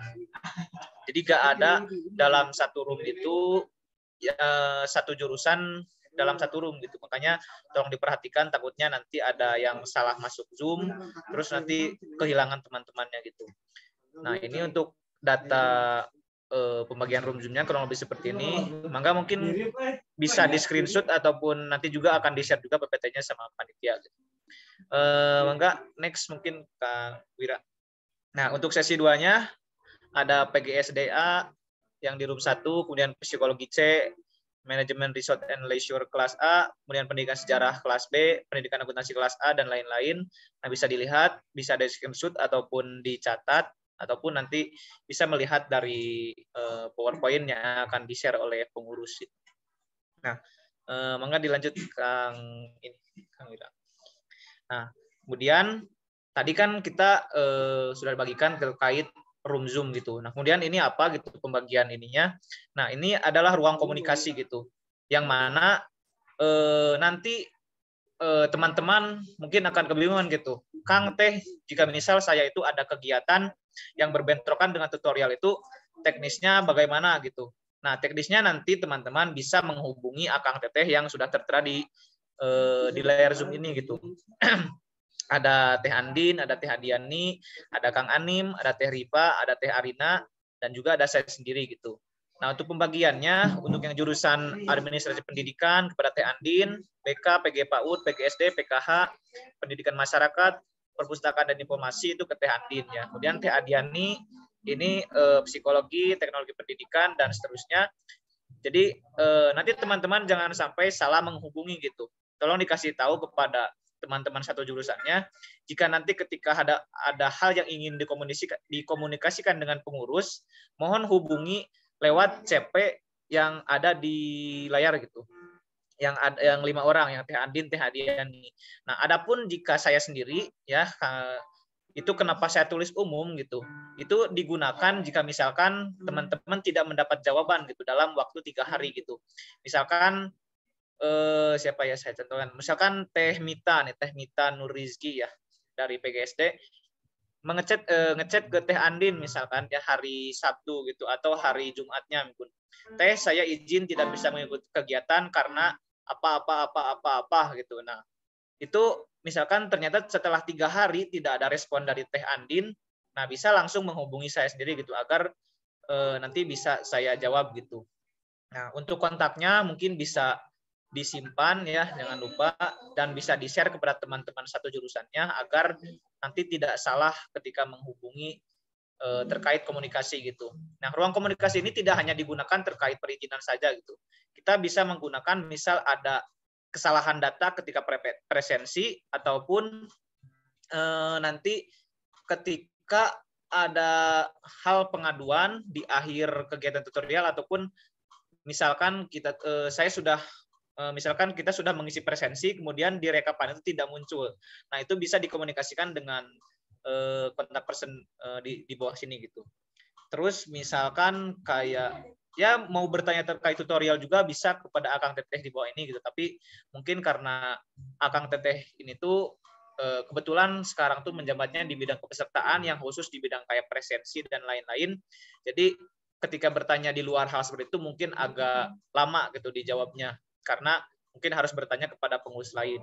Jadi gak ada dalam satu room itu satu jurusan dalam satu room gitu. Makanya tolong diperhatikan, takutnya nanti ada yang salah masuk Zoom, terus nanti kehilangan teman-temannya gitu. Nah ini untuk data pembagian room Zoom-nya kurang lebih seperti ini. Mangga mungkin bisa di screenshot ataupun nanti juga akan di-share juga PPT-nya sama panitia gitu. Mangga next mungkin Kak Wira. Nah untuk sesi 2-nya ada PGSDA yang di room 1, kemudian psikologi C, manajemen resort and leisure kelas A, kemudian pendidikan sejarah kelas B, pendidikan akuntansi kelas A, dan lain-lain. Nah bisa dilihat, bisa di screenshot ataupun dicatat, ataupun nanti bisa melihat dari PowerPoint yang akan di-share oleh pengurus. Nah, mangga dilanjut Kang Wira. Nah, kemudian tadi kan kita sudah bagikan terkait room Zoom gitu. Nah, kemudian ini apa gitu pembagian ininya. Nah, ini adalah ruang komunikasi gitu. Yang mana nanti teman-teman mungkin akan kebingungan gitu. Kang Teh, jika misal saya itu ada kegiatan yang berbentrokan dengan tutorial itu, teknisnya bagaimana gitu. Nah, teknisnya nanti teman-teman bisa menghubungi Akang Teteh yang sudah tertera di layar Zoom ini gitu. Ada Teh Andin, ada Teh Adiani, ada Kang Anim, ada Teh Ripa, ada Teh Arina, dan juga ada saya sendiri gitu. Nah, untuk pembagiannya, untuk yang jurusan administrasi pendidikan kepada Teh Andin, BK, PG PAUD, PGSD, PKH, pendidikan masyarakat, perpustakaan dan informasi itu ke Teh Andin ya. Kemudian Teh Adiani ini psikologi, teknologi pendidikan, dan seterusnya. Jadi nanti teman-teman jangan sampai salah menghubungi gitu. Tolong dikasih tahu kepada teman-teman satu jurusannya, jika nanti ketika ada hal yang ingin dikomunikasikan dengan pengurus, mohon hubungi lewat CP yang ada di layar gitu. Yang 5 orang, yang Teh Andin, Teh Adiani. Nah, adapun jika saya sendiri ya, itu kenapa saya tulis umum gitu. Itu digunakan jika misalkan teman-teman tidak mendapat jawaban gitu dalam waktu 3 hari gitu. Misalkan siapa ya saya contohkan, misalkan Teh Mita Nurizki ya dari PGSD ngechat ke Teh Andin misalkan ya hari Sabtu gitu atau hari Jumatnya mungkin, Teh saya izin tidak bisa mengikuti kegiatan karena apa gitu. Nah itu misalkan ternyata setelah 3 hari tidak ada respon dari Teh Andin, nah bisa langsung menghubungi saya sendiri gitu agar nanti bisa saya jawab gitu. Nah, untuk kontaknya mungkin bisa disimpan ya, jangan lupa, dan bisa di-share kepada teman-teman satu jurusannya agar nanti tidak salah ketika menghubungi terkait komunikasi gitu. Nah, ruang komunikasi ini tidak hanya digunakan terkait perizinan saja gitu. Kita bisa menggunakan misal ada kesalahan data ketika presensi ataupun nanti ketika ada hal pengaduan di akhir kegiatan tutorial ataupun misalkan misalkan kita sudah mengisi presensi kemudian di rekapan itu tidak muncul. Nah, itu bisa dikomunikasikan dengan kontak person di bawah sini gitu. Terus misalkan kayak ya mau bertanya terkait tutorial juga bisa kepada Akang Teteh di bawah ini gitu. Tapi mungkin karena Akang Teteh ini tuh kebetulan sekarang tuh menjabatnya di bidang kepesertaan yang khusus di bidang kayak presensi dan lain-lain. Jadi ketika bertanya di luar hal seperti itu mungkin agak lama gitu dijawabnya karena mungkin harus bertanya kepada pengurus lain.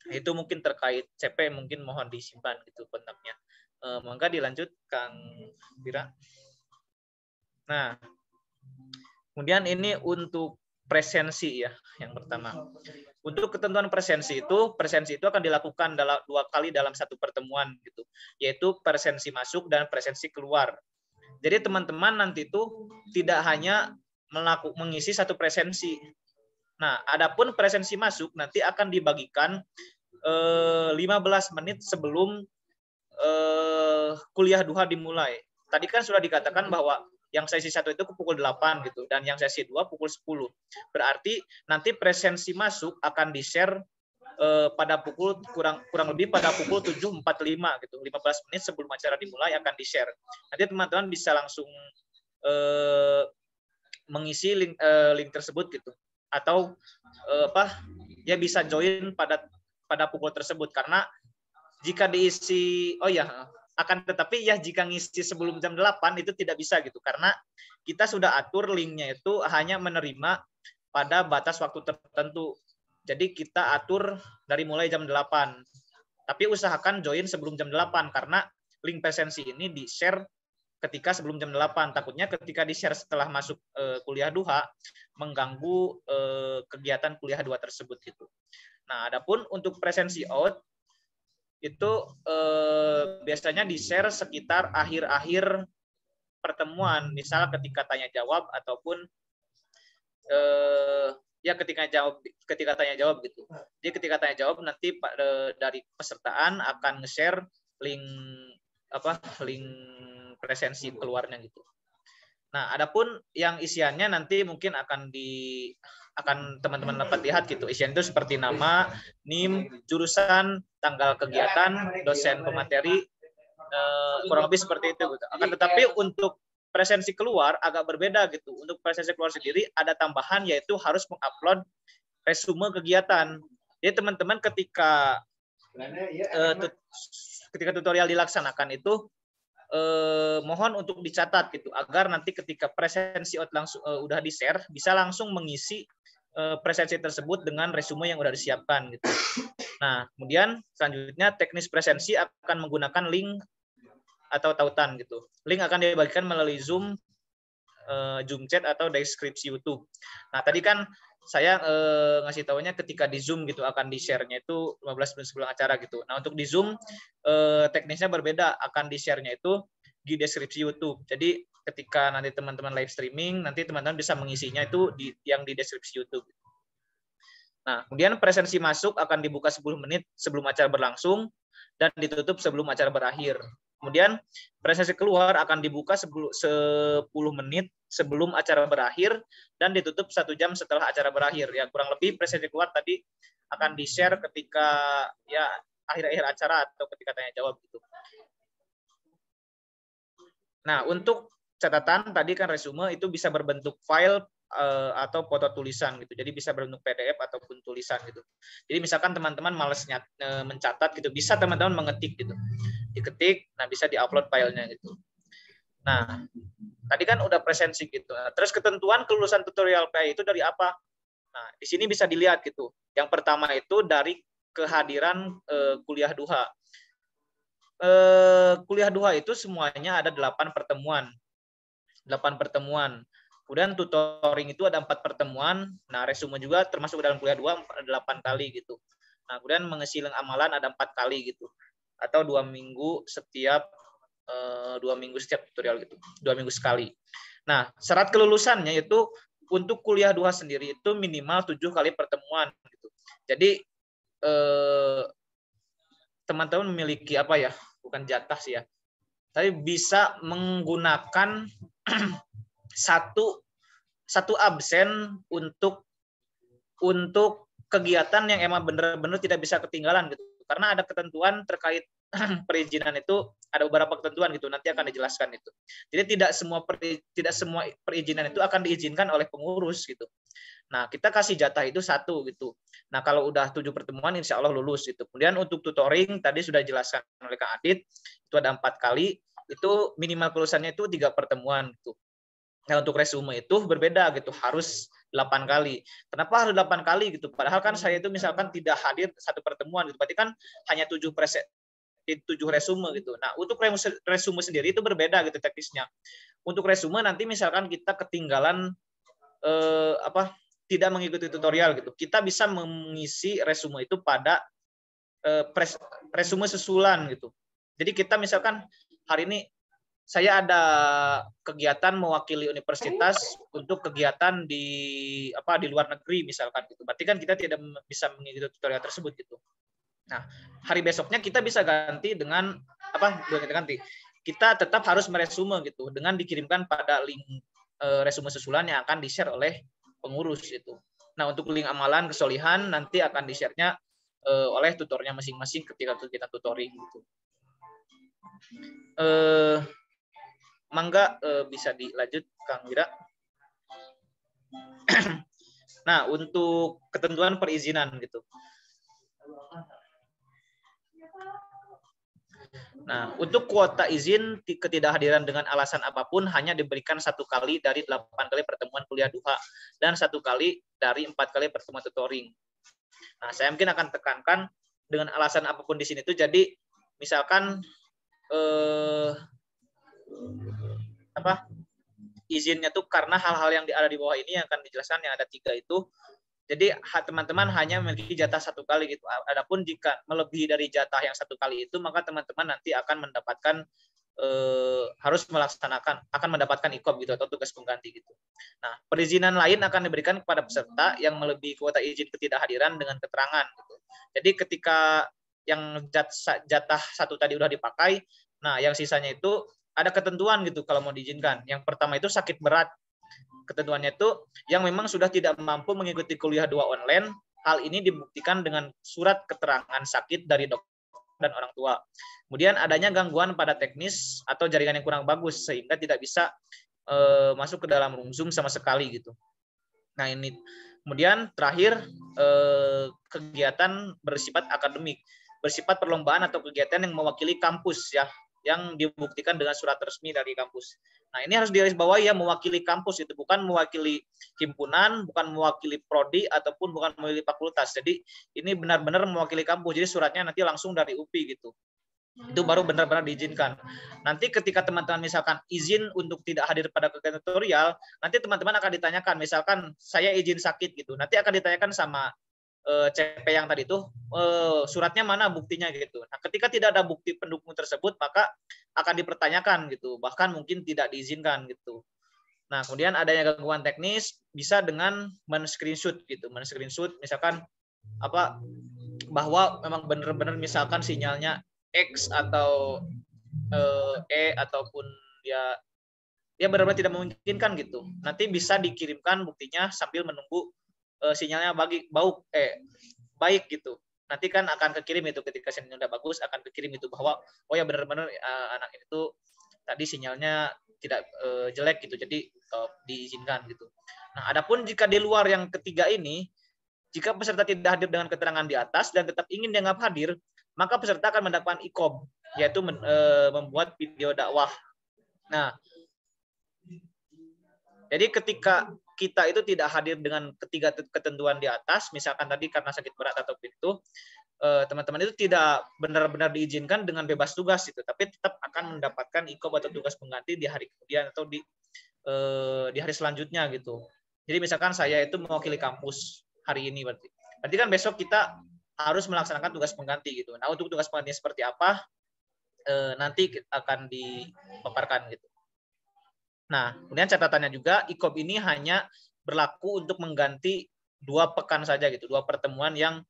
Itu mungkin terkait CP mungkin mohon disimpan gitu kontaknya. Mangga dilanjut Kang Bira. Nah, kemudian ini untuk presensi ya yang pertama. Untuk ketentuan presensi itu akan dilakukan 2 kali dalam satu pertemuan gitu, yaitu presensi masuk dan presensi keluar. Jadi teman-teman nanti itu tidak hanya mengisi satu presensi. Nah, adapun presensi masuk nanti akan dibagikan 15 menit sebelum kuliah duha dimulai. Tadi kan sudah dikatakan bahwa yang sesi 1 itu pukul 8 gitu dan yang sesi 2 pukul 10. Berarti nanti presensi masuk akan di-share pada pukul kurang lebih pada pukul 7.45 gitu. 15 menit sebelum acara dimulai akan di-share. Nanti teman-teman bisa langsung mengisi link tersebut gitu. Atau ya bisa join pada pukul tersebut karena jika diisi akan tetapi ya jika ngisi sebelum jam 8 itu tidak bisa gitu karena kita sudah atur linknya itu hanya menerima pada batas waktu tertentu. Jadi kita atur dari mulai jam 8. Tapi usahakan join sebelum jam 8 karena link presensi ini di-share ketika sebelum jam 8. Takutnya ketika di-share setelah masuk kuliah duha mengganggu kegiatan kuliah duha tersebut gitu. Nah, adapun untuk presensi out itu biasanya di-share sekitar akhir-akhir pertemuan, misal ketika tanya jawab ataupun ketika tanya jawab gitu. Jadi ketika tanya jawab nanti dari pesertaan akan nge-share link presensi keluarnya gitu. Nah, adapun yang isiannya nanti mungkin akan teman-teman dapat lihat gitu. Isian itu seperti nama, NIM, jurusan, tanggal kegiatan, dosen pemateri, kurang lebih seperti itu gitu. Akan tetapi untuk presensi keluar agak berbeda gitu. Untuk presensi keluar sendiri ada tambahan yaitu harus mengupload resume kegiatan. Jadi teman-teman ketika tutorial dilaksanakan itu mohon untuk dicatat gitu agar nanti ketika presensi out langsung udah di-share bisa langsung mengisi presensi tersebut dengan resume yang udah disiapkan gitu. Nah, kemudian selanjutnya teknis presensi akan menggunakan link atau tautan gitu. Link akan dibagikan melalui Zoom chat atau deskripsi YouTube. Nah, tadi kan saya ngasih tahunya ketika di Zoom gitu akan di-share-nya itu 15 menit sebelum acara gitu. Nah, untuk di Zoom teknisnya berbeda, akan di-share-nya itu di deskripsi YouTube. Jadi ketika nanti teman-teman live streaming, nanti teman-teman bisa mengisinya itu yang di deskripsi YouTube. Nah, kemudian presensi masuk akan dibuka 10 menit sebelum acara berlangsung dan ditutup sebelum acara berakhir. Kemudian presensi keluar akan dibuka 10 menit sebelum acara berakhir dan ditutup 1 jam setelah acara berakhir. Ya, kurang lebih presensi keluar tadi akan di-share ketika ya akhir-akhir acara atau ketika tanya jawab gitu. Nah, untuk catatan tadi kan resume itu bisa berbentuk file atau foto tulisan gitu. Jadi bisa berbentuk PDF ataupun tulisan gitu. Jadi misalkan teman-teman males mencatat gitu, bisa teman-teman mengetik gitu. Diketik, nah bisa diupload filenya gitu. Nah, tadi kan udah presensi gitu. Nah, terus ketentuan kelulusan tutorial PAI itu dari apa? Nah, di sini bisa dilihat gitu. Yang pertama itu dari kehadiran kuliah duha. Kuliah duha itu semuanya ada 8 pertemuan. 8 pertemuan. Kemudian tutoring itu ada 4 pertemuan. Nah, resume juga termasuk dalam kuliah duha 8 kali gitu. Nah, kemudian mengisi amalan ada 4 kali gitu. Atau 2 minggu setiap 2 minggu setiap tutorial gitu. 2 minggu sekali. Nah, syarat kelulusannya itu untuk kuliah duha sendiri itu minimal 7 kali pertemuan gitu. Jadi teman-teman memiliki apa ya? Bukan jatah sih ya. Tapi bisa menggunakan satu absen untuk kegiatan yang emang benar-benar tidak bisa ketinggalan gitu. Karena ada ketentuan terkait perizinan itu, ada beberapa ketentuan gitu, nanti akan dijelaskan itu. Jadi tidak semua perizinan itu akan diizinkan oleh pengurus gitu. Nah, kita kasih jatah itu 1 gitu. Nah, kalau udah 7 pertemuan insya Allah lulus gitu. Kemudian untuk tutoring tadi sudah dijelaskan oleh Kang Adit, itu ada 4 kali, itu minimal kelulusannya itu 3 pertemuan gitu. Nah, untuk resume itu berbeda gitu, harus 8 kali. Kenapa harus 8 kali gitu? Padahal kan saya itu misalkan tidak hadir 1 pertemuan gitu. Berarti kan hanya 7 resume gitu. Nah, untuk resume sendiri itu berbeda gitu teknisnya. Untuk resume nanti misalkan kita ketinggalan tidak mengikuti tutorial gitu. Kita bisa mengisi resume itu pada resume susulan gitu. Jadi kita misalkan hari ini saya ada kegiatan mewakili universitas untuk kegiatan di luar negeri misalkan gitu. Berarti kan kita tidak bisa mengikuti tutorial tersebut gitu. Nah, hari besoknya kita bisa ganti dengan kita tetap harus meresume gitu dengan dikirimkan pada link resume susulan yang akan di-share oleh pengurus itu. Nah, untuk link amalan kesolihan nanti akan di-share-nya oleh tutornya masing-masing ketika kita tutoring gitu. Mangga bisa dilanjut Kang Wira. Nah, untuk ketentuan perizinan gitu. Nah, untuk kuota izin ketidakhadiran dengan alasan apapun hanya diberikan 1 kali dari 8 kali pertemuan kuliah duha dan 1 kali dari 4 kali pertemuan tutoring. Nah, saya mungkin akan tekankan dengan alasan apapun di sini itu. Jadi, misalkan izinnya tuh karena hal-hal yang ada di bawah ini yang akan dijelaskan yang ada 3 itu. Jadi teman-teman hanya memiliki jatah 1 kali gitu. Adapun jika melebihi dari jatah yang 1 kali itu, maka teman-teman nanti akan mendapatkan harus akan mendapatkan IQOB gitu atau tugas pengganti gitu. Nah, perizinan lain akan diberikan kepada peserta yang melebihi kuota izin ketidakhadiran dengan keterangan gitu. Jadi ketika yang jatah 1 tadi udah dipakai, nah yang sisanya itu ada ketentuan gitu kalau mau diizinkan. Yang pertama itu sakit berat. Ketentuannya itu yang memang sudah tidak mampu mengikuti kuliah duha online, hal ini dibuktikan dengan surat keterangan sakit dari dokter dan orang tua. Kemudian adanya gangguan pada teknis atau jaringan yang kurang bagus sehingga tidak bisa masuk ke dalam room Zoom sama sekali gitu. Nah, ini kemudian terakhir kegiatan bersifat akademik, bersifat perlombaan atau kegiatan yang mewakili kampus ya, yang dibuktikan dengan surat resmi dari kampus. Nah, ini harus digarisbawahi ya, mewakili kampus itu bukan mewakili himpunan, bukan mewakili prodi ataupun bukan mewakili fakultas. Jadi ini benar-benar mewakili kampus. Jadi suratnya nanti langsung dari UPI gitu. Itu baru benar-benar diizinkan. Nanti ketika teman-teman misalkan izin untuk tidak hadir pada kegiatan tutorial, nanti teman-teman akan ditanyakan, misalkan saya izin sakit gitu. Nanti akan ditanyakan sama CP yang tadi itu suratnya mana buktinya gitu. Nah, ketika tidak ada bukti pendukung tersebut maka akan dipertanyakan gitu, bahkan mungkin tidak diizinkan gitu. Nah, kemudian adanya gangguan teknis bisa dengan men-screenshot gitu, men-screenshot misalkan bahwa memang benar-benar misalkan sinyalnya X atau E ataupun ya benar-benar tidak memungkinkan gitu. Nanti bisa dikirimkan buktinya sambil menunggu sinyalnya baik gitu. Nanti kan akan kekirim itu ketika sinyalnya udah bagus akan kekirim itu bahwa oh ya benar-benar anak ini tuh tadi sinyalnya tidak jelek gitu. Jadi diizinkan gitu. Nah, adapun jika di luar yang ketiga ini, jika peserta tidak hadir dengan keterangan di atas dan tetap ingin dianggap hadir, maka peserta akan mendapatkan IQOB, yaitu membuat video dakwah. Nah, jadi ketika kita itu tidak hadir dengan ketiga ketentuan di atas, misalkan tadi karena sakit berat atau itu, teman-teman itu tidak benar-benar diizinkan dengan bebas tugas itu, tapi tetap akan mendapatkan IKOB atau tugas pengganti di hari kemudian atau di hari selanjutnya gitu. Jadi misalkan saya itu mewakili kampus hari ini berarti kan besok kita harus melaksanakan tugas pengganti gitu. Nah, untuk tugas pengganti seperti apa nanti akan dipaparkan gitu. Nah, kemudian catatannya juga IKOB ini hanya berlaku untuk mengganti 2 pekan saja gitu, 2 pertemuan yang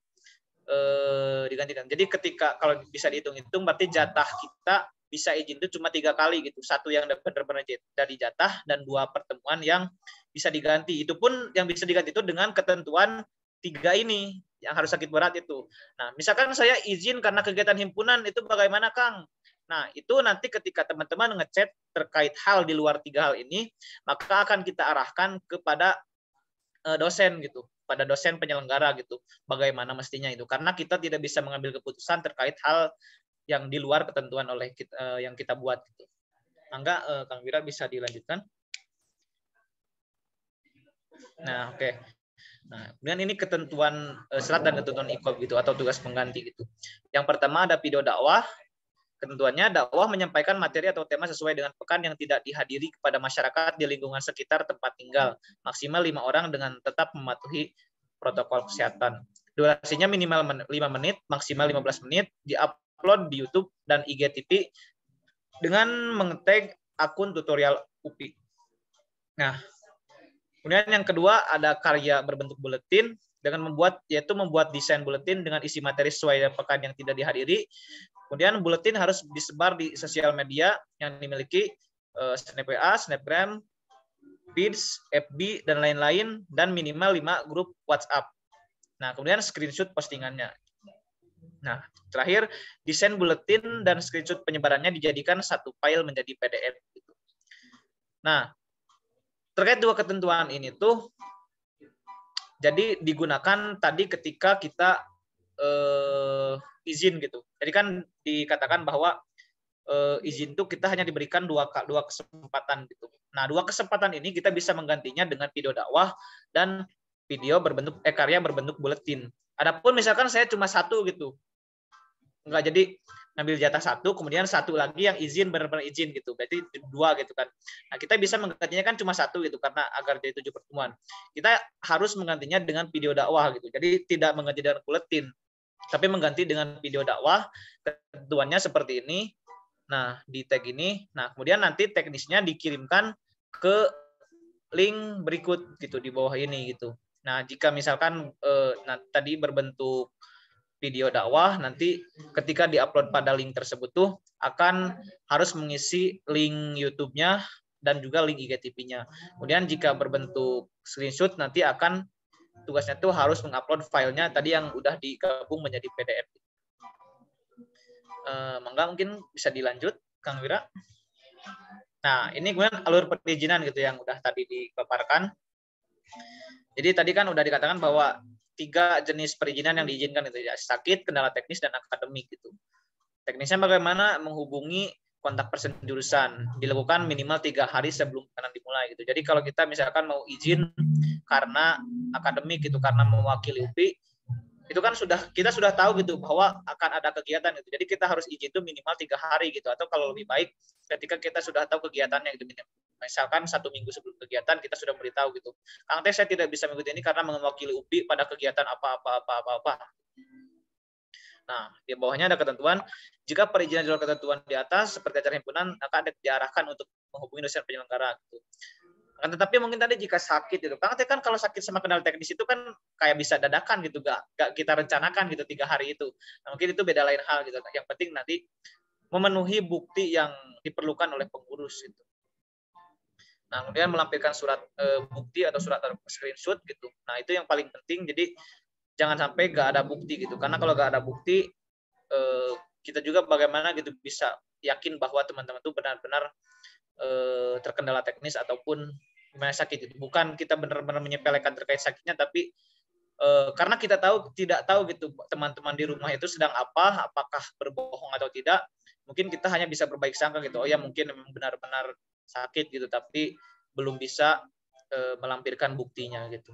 digantikan. Jadi ketika kalau bisa dihitung-hitung berarti jatah kita bisa izin itu cuma 3 kali gitu. 1 yang benar-benar dari jatah dan 2 pertemuan yang bisa diganti. Itu pun yang bisa diganti itu dengan ketentuan 3 ini yang harus sakit berat itu. Nah, misalkan saya izin karena kegiatan himpunan itu bagaimana, Kang? Nah, itu nanti ketika teman-teman ngechat terkait hal di luar 3 hal ini, maka akan kita arahkan kepada dosen gitu, pada dosen penyelenggara gitu, bagaimana mestinya itu, karena kita tidak bisa mengambil keputusan terkait hal yang di luar ketentuan oleh kita, yang kita buat gitu. Angga, Kang Wira bisa dilanjutkan. Nah, oke. Nah, kemudian ini ketentuan serat dan ketentuan IKOB gitu atau tugas pengganti gitu. Yang pertama ada video dakwah. Ketentuannya dakwah menyampaikan materi atau tema sesuai dengan pekan yang tidak dihadiri kepada masyarakat di lingkungan sekitar tempat tinggal. Maksimal 5 orang dengan tetap mematuhi protokol kesehatan. Durasinya minimal 5 menit, maksimal 15 menit, diupload di YouTube dan IGTV dengan mengetag akun tutorial UPI. Nah, kemudian yang kedua ada karya berbentuk buletin dengan membuat desain buletin dengan isi materi sesuai dengan pekan yang tidak dihadiri. Kemudian buletin harus disebar di sosial media yang dimiliki Snap WA, Snapgram, Feeds, FB, dan lain-lain, dan minimal 5 grup WhatsApp. Nah, kemudian screenshot postingannya. Nah, terakhir, desain buletin dan screenshot penyebarannya dijadikan satu file menjadi PDF. Nah, terkait 2 ketentuan ini tuh, jadi digunakan tadi ketika kita izin gitu. Jadi kan dikatakan bahwa izin itu kita hanya diberikan 2 kesempatan gitu. Nah, 2 kesempatan ini kita bisa menggantinya dengan video dakwah dan video berbentuk karya berbentuk buletin. Adapun misalkan saya cuma 1 gitu. Enggak, jadi ngambil jatah 1, kemudian 1 lagi yang izin benar-benar izin gitu. Berarti 2 gitu kan. Nah, kita bisa menggantinya kan cuma 1 gitu karena agar jadi 7 pertemuan. Kita harus menggantinya dengan video dakwah gitu. Jadi tidak mengganti dengan buletin, tapi mengganti dengan video dakwah. Ketentuannya seperti ini. Nah, di tag ini. Nah, kemudian nanti teknisnya dikirimkan ke link berikut gitu di bawah ini gitu. Nah, jika misalkan tadi berbentuk video dakwah, nanti ketika diupload pada link tersebut tuh akan harus mengisi link YouTube-nya dan juga link IGTV-nya. Kemudian jika berbentuk screenshot nanti akan tugasnya tuh harus mengupload filenya tadi yang udah digabung menjadi PDF. Mangga mungkin bisa dilanjut, Kang Wira. Nah, ini kemudian alur perizinan gitu yang udah tadi dipaparkan. Jadi tadi kan udah dikatakan bahwa 3 jenis perizinan yang diizinkan itu ya, sakit, kendala teknis, dan akademik gitu. Teknisnya bagaimana? Menghubungi kontak person jurusan, dilakukan minimal 3 hari sebelum pekan dimulai gitu. Jadi kalau kita misalkan mau izin karena akademik gitu, karena mewakili UPI, itu kan kita sudah tahu gitu bahwa akan ada kegiatan gitu. Jadi kita harus izin itu minimal 3 hari gitu, atau kalau lebih baik ketika kita sudah tahu kegiatannya gitu. Misalkan 1 minggu sebelum kegiatan kita sudah beritahu gitu. Kang Teh, saya tidak bisa mengikuti ini karena mewakili UPI pada kegiatan apa. Nah, di bawahnya ada ketentuan, jika perizinan di luar ketentuan di atas seperti acara himpunan akan diarahkan untuk menghubungi dosen penyelenggara gitu. Kan tetapi mungkin tadi jika sakit itu, Kang Teh kan kalau sakit sama kendala teknis itu kan kayak bisa dadakan gitu, gak kita rencanakan gitu 3 hari itu. Nah, mungkin itu beda lain hal gitu. Yang penting nanti memenuhi bukti yang diperlukan oleh pengurus itu. Nah, kemudian melampirkan surat bukti atau surat screenshot gitu. Nah, itu yang paling penting. Jadi jangan sampai gak ada bukti gitu. Karena kalau gak ada bukti, kita juga bagaimana gitu bisa yakin bahwa teman-teman itu benar-benar terkendala teknis ataupun gimana sakit itu. Bukan kita benar-benar menyepelekan terkait sakitnya, tapi karena kita tidak tahu gitu teman-teman di rumah itu sedang apa, apakah berbohong atau tidak. Mungkin kita hanya bisa berbaik sangka gitu. Oh ya, mungkin memang benar-benar sakit gitu, tapi belum bisa melampirkan buktinya gitu.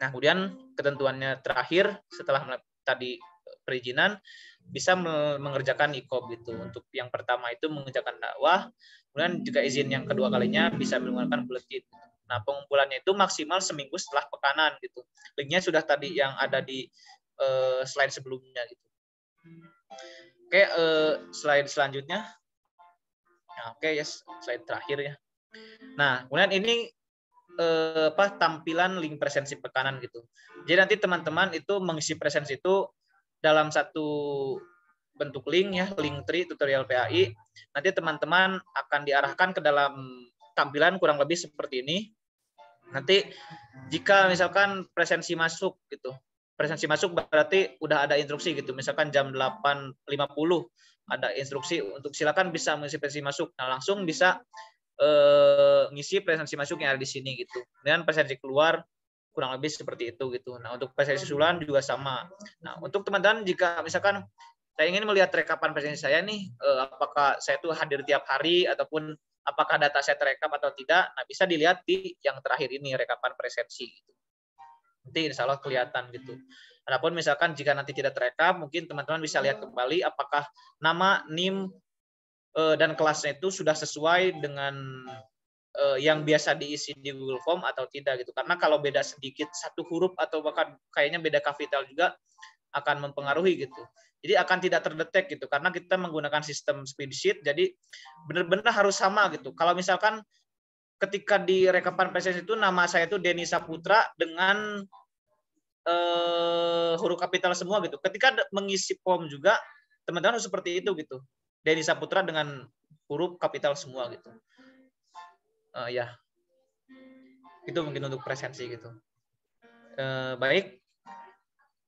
Nah, kemudian ketentuannya terakhir setelah tadi perizinan bisa mengerjakan iqab gitu. Untuk yang pertama itu mengerjakan dakwah, kemudian juga izin yang kedua kalinya bisa menggunakan buletin. Nah, pengumpulannya itu maksimal seminggu setelah pekanan gitu. Linknya sudah tadi yang ada di slide sebelumnya gitu. Oke, slide selanjutnya. Nah, oke, yes, slide terakhir ya. Nah, kemudian ini tampilan link presensi pekanan gitu. Jadi nanti teman-teman itu mengisi presensi itu dalam satu bentuk link ya, link tree tutorial PAI. Nanti teman-teman akan diarahkan ke dalam tampilan kurang lebih seperti ini. Nanti jika misalkan presensi masuk gitu. Presensi masuk berarti udah ada instruksi gitu. Misalkan jam 8.50 ada instruksi untuk silakan bisa mengisi presensi masuk. Nah, langsung bisa ngisi presensi masuk yang ada di sini gitu. Dan presensi keluar kurang lebih seperti itu gitu. Nah, untuk presensi susulan juga sama. Nah, untuk teman-teman jika misalkan saya ingin melihat rekapan presensi saya nih, apakah saya tuh hadir tiap hari ataupun apakah data saya terekam atau tidak, nah bisa dilihat di yang terakhir ini rekapan presensi gitu. Nanti insya Allah kelihatan gitu. Adapun misalkan jika nanti tidak terekam, mungkin teman-teman bisa lihat kembali apakah nama, NIM, dan kelasnya itu sudah sesuai dengan yang biasa diisi di Google Form atau tidak gitu. Karena kalau beda sedikit satu huruf atau bahkan kayaknya beda kapital juga akan mempengaruhi gitu. Jadi akan tidak terdetek gitu karena kita menggunakan sistem spreadsheet. Jadi benar-benar harus sama gitu. Kalau misalkan ketika di rekapan presensi itu nama saya itu Denny Saputra dengan huruf kapital semua gitu. Ketika mengisi form juga teman-teman harus seperti itu gitu. Denny Saputra dengan huruf kapital semua gitu. Ya, itu mungkin untuk presensi gitu. Baik,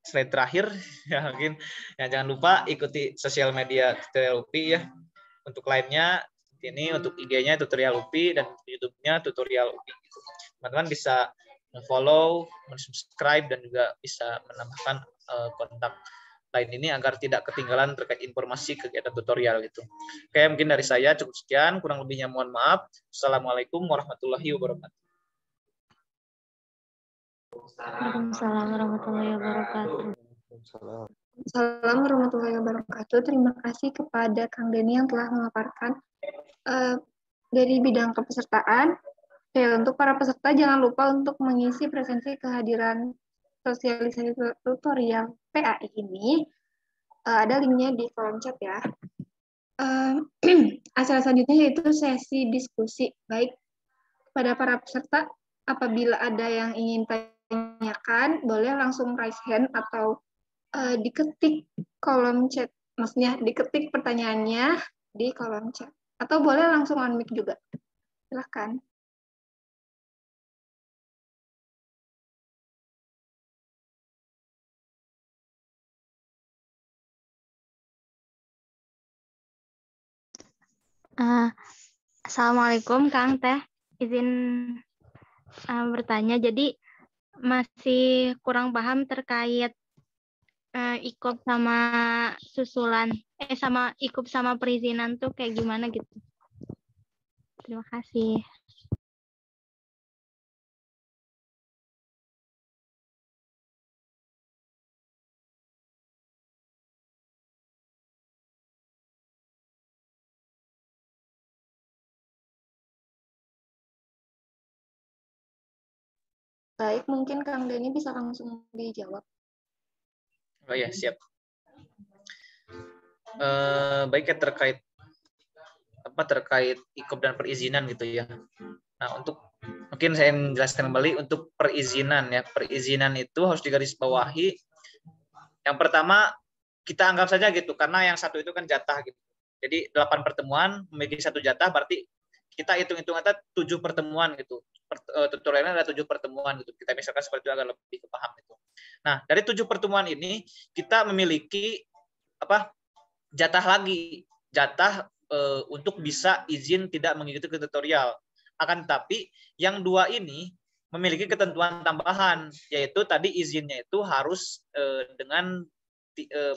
slide terakhir ya mungkin. Ya, jangan lupa ikuti sosial media tutorial UPI ya. Untuk lainnya ini untuk IG-nya tutorial UPI dan YouTube-nya tutorial UPI. Gitu. Teman-teman bisa follow, subscribe dan juga bisa menambahkan kontak lain ini agar tidak ketinggalan terkait informasi kegiatan tutorial gitu. Oke, mungkin dari saya cukup sekian, kurang lebihnya mohon maaf. Assalamualaikum warahmatullahi wabarakatuh. Waalaikumsalam warahmatullahi wabarakatuh. Assalamualaikum warahmatullahi wabarakatuh. Terima kasih kepada Kang Denny yang telah memaparkan dari bidang kepesertaan. Untuk para peserta jangan lupa untuk mengisi presensi kehadiran sosialisasi tutorial PAI ini. Ada linknya di kolom chat ya. Acara selanjutnya yaitu sesi diskusi. Baik, kepada para peserta, apabila ada yang ingin tanyakan, boleh langsung raise hand atau diketik kolom chat. Maksudnya diketik pertanyaannya di kolom chat. Atau boleh langsung on mic juga. Silakan. Assalamualaikum Kang Teh, izin bertanya. Jadi masih kurang paham terkait iqab sama susulan, sama iqab sama perizinan tuh kayak gimana gitu. Terima kasih. Baik, mungkin Kang Denny bisa langsung dijawab. Oh ya, siap. Baik ya terkait iqab dan perizinan gitu ya. Nah, untuk mungkin saya menjelaskan kembali untuk perizinan ya. Perizinan itu harus digarisbawahi. Yang pertama kita anggap saja gitu karena yang satu itu kan jatah gitu. Jadi 8 pertemuan memiliki 1 jatah berarti kita hitung-hitung aja 7 pertemuan gitu. Tutorialnya ada 7 pertemuan gitu. Kita misalkan seperti itu agar lebih kepaham gitu. Nah, dari 7 pertemuan ini kita memiliki jatah lagi. Jatah untuk bisa izin tidak mengikuti tutorial. Akan tetapi yang 2 ini memiliki ketentuan tambahan, yaitu tadi izinnya itu harus dengan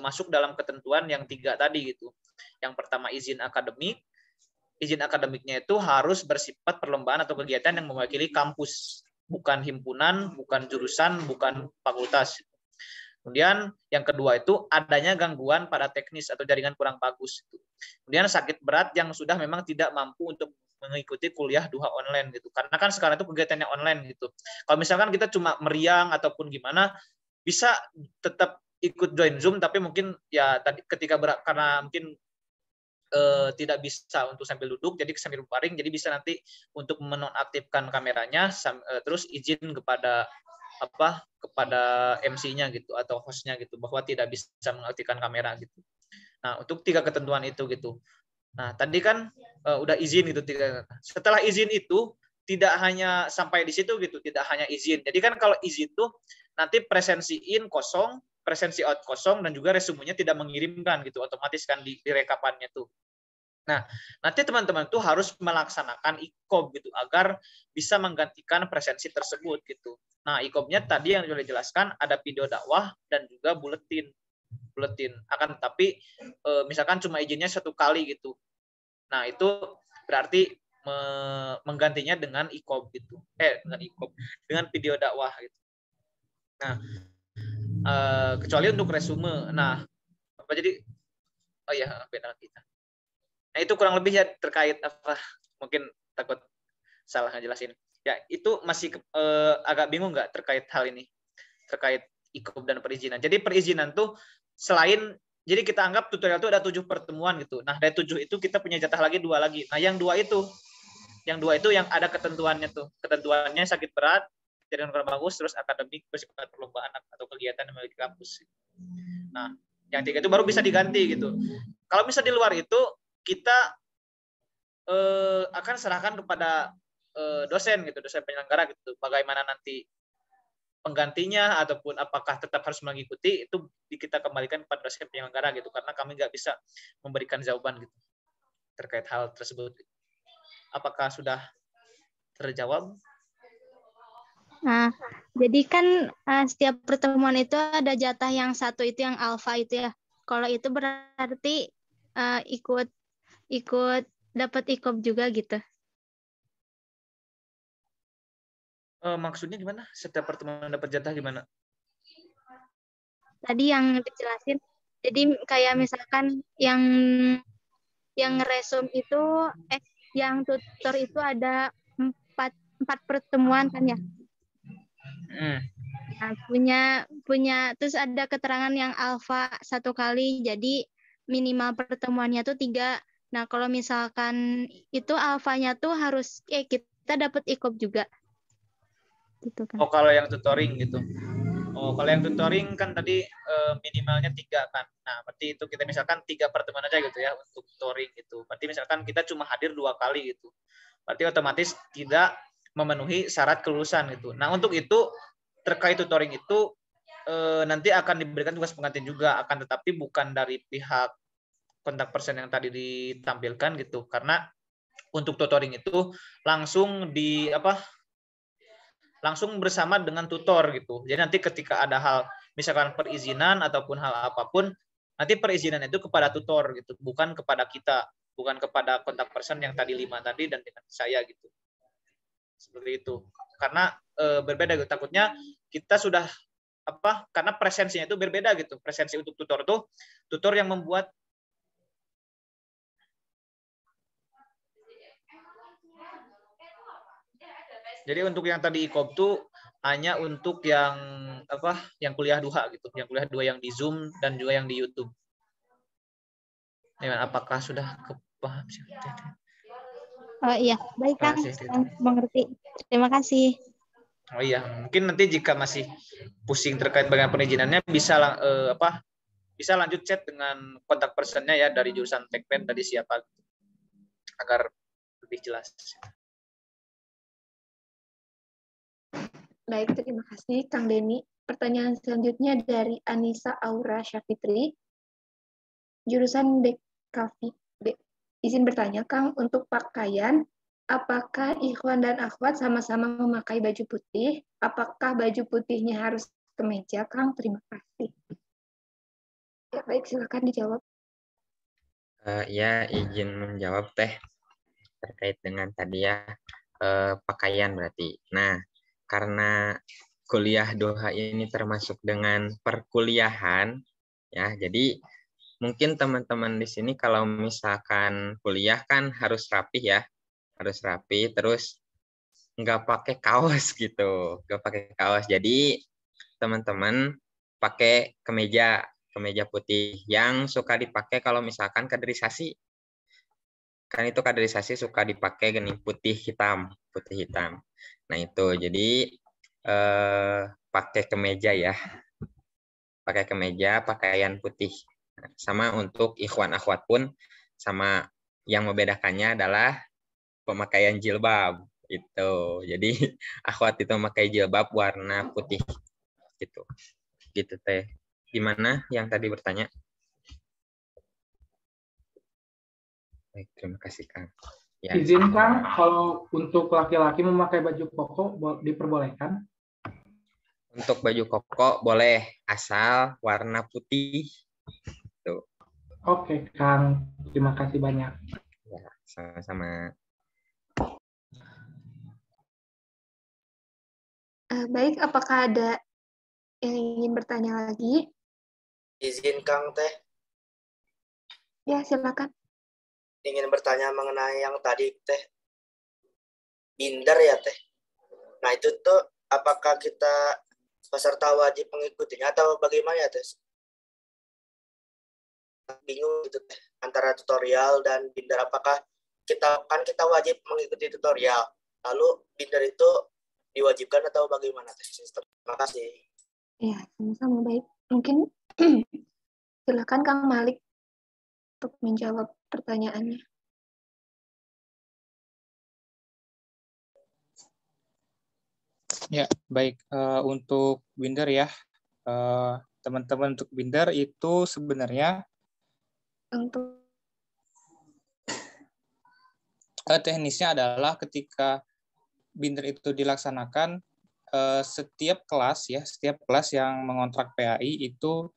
masuk dalam ketentuan yang 3 tadi gitu. Yang pertama izin akademik. Izin akademiknya itu harus bersifat perlombaan atau kegiatan yang mewakili kampus, bukan himpunan, bukan jurusan, bukan fakultas. Kemudian yang kedua itu adanya gangguan pada teknis atau jaringan kurang bagus. Kemudian sakit berat yang sudah memang tidak mampu untuk mengikuti kuliah duha online gitu. Karena kan sekarang itu kegiatannya online gitu. Kalau misalkan kita cuma meriang ataupun gimana, bisa tetap ikut join Zoom, tapi mungkin ya tadi ketika karena mungkin tidak bisa untuk sambil duduk, jadi sambil baring, jadi bisa nanti untuk menonaktifkan kameranya, terus izin kepada MC-nya gitu atau host-nya gitu bahwa tidak bisa mengaktifkan kamera gitu. Nah, untuk 3 ketentuan itu gitu. Nah, tadi kan udah izin gitu. Setelah izin itu tidak hanya sampai di situ gitu, tidak hanya izin. Jadi kan kalau izin tuh nanti presensi in kosong, presensi out kosong, dan juga resumenya tidak mengirimkan gitu, otomatis kan di rekapannya tuh. Nah, nanti teman-teman tuh harus melaksanakan IKOB gitu agar bisa menggantikan presensi tersebut gitu. Nah, IKOB-nya tadi yang sudah dijelaskan ada video dakwah dan juga buletin. Akan tetapi misalkan cuma izinnya 1 kali gitu. Nah, itu berarti menggantinya dengan IKOB gitu. Dengan video dakwah gitu. Nah, kecuali untuk resume. Nah, beda kita. Nah, itu kurang lebih ya terkait mungkin takut salah ngejelasin. Ya, itu masih agak bingung nggak terkait hal ini? Terkait IKOB dan perizinan. Jadi perizinan tuh jadi kita anggap tutorial itu ada 7 pertemuan gitu. Nah, dari 7 itu kita punya jatah lagi 2 lagi. Nah, yang dua itu yang ada ketentuannya tuh. Ketentuannya sakit berat, jaringan kurang bagus, terus akademik, bersifat perlombaan atau kegiatan yang memiliki kampus. Nah, yang 3 itu baru bisa diganti gitu. Kalau bisa di luar itu, kita akan serahkan kepada dosen gitu, dosen penyelenggara gitu. Bagaimana nanti penggantinya ataupun apakah tetap harus mengikuti, itu kita kembalikan kepada dosen penyelenggara gitu, karena kami nggak bisa memberikan jawaban gitu terkait hal tersebut. Apakah sudah terjawab? Nah, jadi kan setiap pertemuan itu ada jatah yang satu itu yang alfa itu ya. Kalau itu berarti ikut dapat IKOB juga gitu. Maksudnya gimana? Setiap pertemuan dapat jatah gimana? Tadi yang dijelasin. Jadi kayak misalkan yang resum itu yang tutor itu ada 4 pertemuan kan ya. Nah, punya terus ada keterangan yang alfa 1 kali, jadi minimal pertemuannya tuh 3. Nah, kalau misalkan itu alfanya tuh harus kita dapat IKOB juga. Gitu kan. Oh, kalau yang tutoring gitu. Oh, kalau yang tutoring kan tadi minimalnya 3 kan. Nah, berarti itu kita misalkan 3 pertemuan aja gitu ya untuk tutoring gitu. Berarti misalkan kita cuma hadir 2 kali gitu. Berarti otomatis tidak memenuhi syarat kelulusan gitu. Nah, untuk itu terkait tutoring itu nanti akan diberikan tugas pengganti juga, akan tetapi bukan dari pihak kontak person yang tadi ditampilkan gitu. Karena untuk tutoring itu langsung langsung bersama dengan tutor gitu. Jadi nanti ketika ada hal misalkan perizinan ataupun hal apapun, nanti perizinan itu kepada tutor gitu, bukan kepada kita, bukan kepada kontak person yang tadi 5 tadi dan dengan saya gitu. Seperti itu. Karena berbeda gitu. Takutnya kita sudah karena presensinya itu berbeda gitu. Presensi untuk tutor tuh tutor yang membuat Jadi untuk yang tadi IKOB tuh hanya untuk yang kuliah duha gitu, yang kuliah 2 yang di Zoom dan juga yang di YouTube. Apakah sudah kepaham sih? Oh iya, baik Kang, mengerti. Terima kasih. Oh iya, mungkin nanti jika masih pusing terkait bagian perizinannya bisa lanjut chat dengan kontak personnya ya dari jurusan Tekpen tadi siapa agar lebih jelas. Baik, terima kasih Kang Denny. Pertanyaan selanjutnya dari Anissa Aura Syafitri, jurusan BKV. Izin bertanya, Kang, untuk pakaian, apakah ikhwan dan akhwat sama-sama memakai baju putih? Apakah baju putihnya harus kemeja, Kang? Terima kasih. Ya, baik, silakan dijawab. Ya, izin menjawab Teh terkait dengan tadi ya pakaian berarti. Nah, karena kuliah duha ini termasuk dengan perkuliahan, ya. Jadi mungkin teman-teman di sini kalau misalkan kuliah kan harus rapi ya, harus rapi, terus nggak pakai kaos gitu, nggak pakai kaos. Jadi teman-teman pakai kemeja putih yang suka dipakai kalau misalkan kaderisasi. Kan itu kaderisasi suka dipakai gini putih hitam. Nah itu jadi pakai kemeja ya, pakai kemeja, pakaian putih. Sama untuk ikhwan akhwat pun sama, yang membedakannya adalah pemakaian jilbab itu. Jadi akhwat itu memakai jilbab warna putih gitu. Gitu teh. Gimana yang tadi bertanya? Baik, terima kasih Kang. Ya. Izin Kang, kalau untuk laki-laki memakai baju koko diperbolehkan? Untuk baju koko boleh, asal warna putih. Tuh. Oke Kang, terima kasih banyak. Ya, sama-sama. Baik, apakah ada yang ingin bertanya lagi? Izin Kang Teh. Ya, silakan. Ingin bertanya mengenai yang tadi Teh. Binder ya Teh. Nah itu tuh apakah kita peserta wajib mengikutinya atau bagaimana ya Teh? Bingung gitu Teh. Antara tutorial dan binder, apakah kita wajib mengikuti tutorial. Lalu binder itu diwajibkan atau bagaimana Teh? Terima kasih. Ya, sama-sama baik. Mungkin silakan Kang Malik untuk menjawab pertanyaannya. Ya, baik. Untuk binder ya, teman-teman, untuk binder itu sebenarnya teknisnya adalah ketika binder itu dilaksanakan, setiap kelas yang mengontrak PAI itu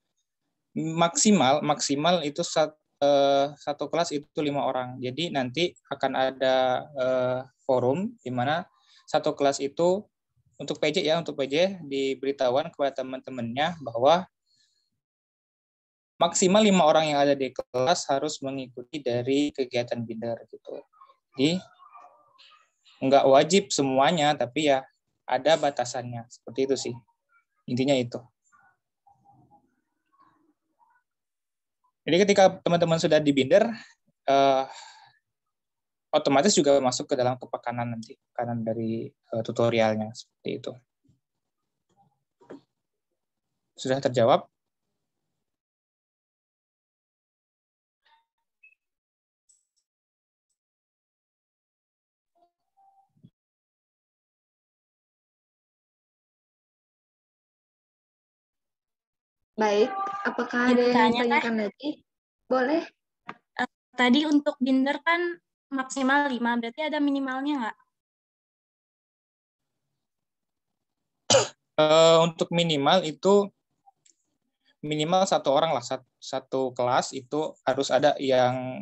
maksimal itu satu kelas itu 5 orang. Jadi nanti akan ada forum di mana satu kelas itu untuk PJ diberitahuan kepada teman-temannya bahwa maksimal 5 orang yang ada di kelas harus mengikuti dari kegiatan binder gitu. Jadi nggak wajib semuanya, tapi ya ada batasannya. Seperti itu sih. Intinya itu. Jadi ketika teman-teman sudah di binder, otomatis juga masuk ke dalam kepekanan nanti, kanan dari tutorialnya. Seperti itu. Sudah terjawab? Baik, apakah ada yang ditanyakan lagi? Boleh. Tadi untuk binder kan maksimal 5, berarti ada minimalnya nggak? Untuk minimal itu minimal 1 orang lah, satu kelas itu harus ada yang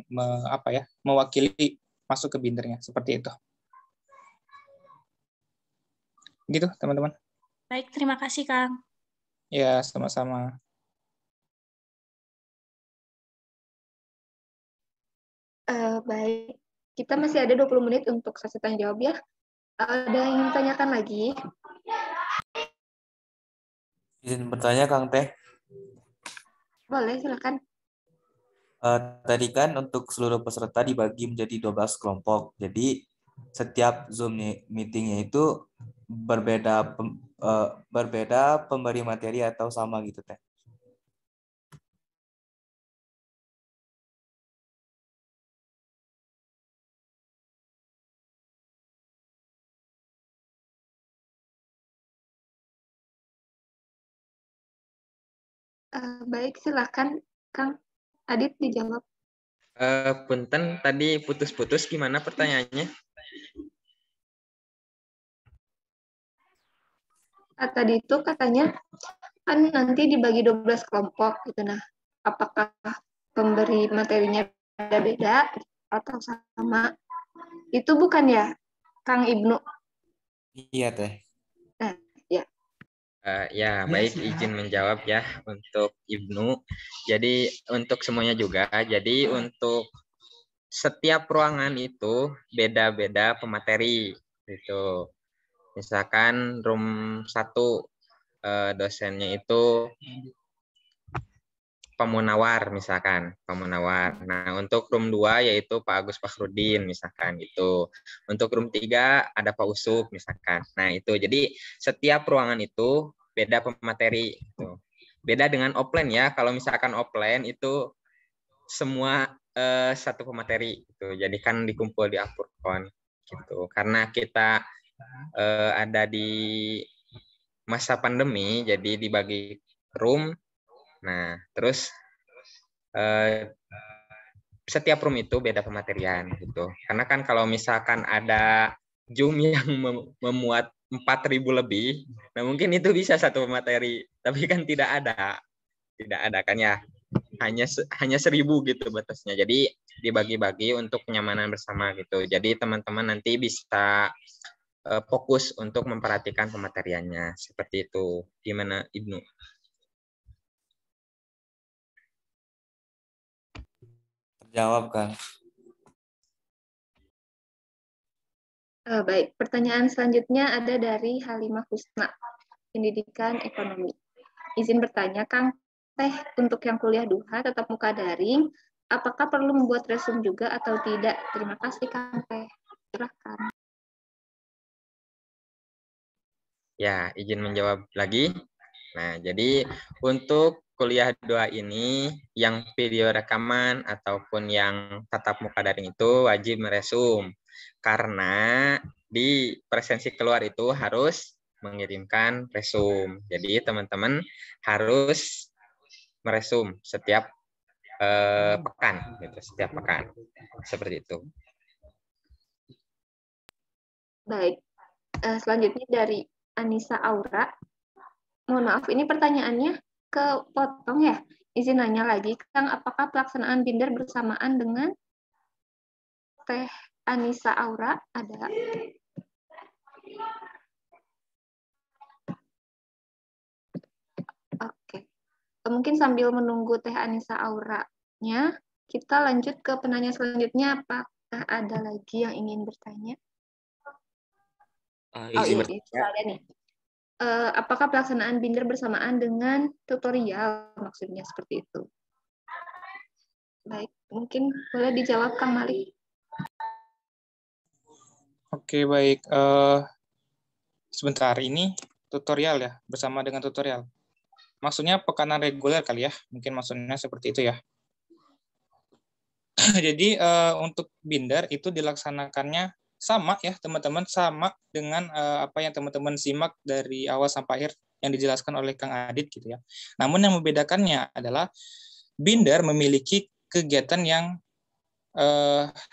mewakili masuk ke bindernya, seperti itu. Gitu teman-teman. Baik, terima kasih Kang. Ya, sama-sama. Baik, kita masih ada 20 menit untuk sesi tanya jawab ya. Ada yang ingin tanyakan lagi? Izin bertanya Kang Teh. Boleh, silakan. Tadi kan untuk seluruh peserta dibagi menjadi 12 kelompok. Jadi setiap Zoom meetingnya itu berbeda pemberi materi atau sama gitu Teh? Baik, silakan Kang Adit dijawab. Punten, tadi putus-putus, gimana pertanyaannya? Tadi itu katanya kan nanti dibagi 12 kelompok gitu. Nah, apakah pemberi materinya beda-beda atau sama? Itu bukan ya, Kang Ibnu? Iya Teh. Nah, ya. Ya, baik, izin menjawab ya untuk Ibnu. Jadi untuk semuanya juga. Jadi untuk setiap ruangan itu beda-beda pemateri gitu. Misalkan room 1 dosennya itu pemunawar misalkan, pemunawar. Nah, untuk room 2 yaitu Pak Agus Fakhrudin misalkan gitu. Untuk room 3 ada Pak Usup misalkan. Nah, itu. Jadi setiap ruangan itu beda pemateri gitu. Beda dengan offline ya. Kalau misalkan offline itu semua satu pemateri gitu. Jadi kan dikumpul di Apurkon gitu. Karena kita ada di masa pandemi, jadi dibagi room. Nah, terus setiap room itu beda pematerian gitu. Karena kan kalau misalkan ada Zoom yang memuat 4.000 lebih, nah mungkin itu bisa satu materi, tapi kan tidak ada kan ya. Hanya 1.000 gitu batasnya. Jadi dibagi-bagi untuk kenyamanan bersama gitu. Jadi teman-teman nanti bisa fokus untuk memperhatikan pemateriannya. Seperti itu. Gimana Ibnu? Terjawab kan? Baik, pertanyaan selanjutnya ada dari Halimah Husna, Pendidikan Ekonomi. Izin bertanya, Kang Teh, untuk yang kuliah duha tetap muka daring, apakah perlu membuat resume juga atau tidak? Terima kasih, Kang Teh. Silakan. Ya, izin menjawab lagi. Nah, jadi untuk kuliah 2 ini, yang video rekaman ataupun yang tatap muka daring itu wajib meresum. Karena di presensi keluar itu harus mengirimkan resum. Jadi teman-teman harus meresum setiap pekan, gitu, setiap pekan. Seperti itu. Baik, selanjutnya dari Anissa Aura. Mohon maaf, ini pertanyaannya kepotong ya. Izin nanya lagi, Kang, apakah pelaksanaan binder bersamaan dengan Teh Anissa Aura? Ada. Oke. Mungkin sambil menunggu Teh Anissa Aura-nya, kita lanjut ke penanya selanjutnya. Apakah ada lagi yang ingin bertanya? Oh iya, ada nih. Apakah pelaksanaan binder bersamaan dengan tutorial? Maksudnya seperti itu. Baik, mungkin boleh dijawab Kang Malik. Oke, baik. Sebentar, ini tutorial ya, bersama dengan tutorial. Maksudnya pekanan reguler kali ya, mungkin maksudnya seperti itu ya. Jadi untuk binder itu dilaksanakannya sama ya teman-teman, sama dengan apa yang teman-teman simak dari awal sampai akhir yang dijelaskan oleh Kang Adit gitu ya. Namun yang membedakannya adalah binder memiliki kegiatan yang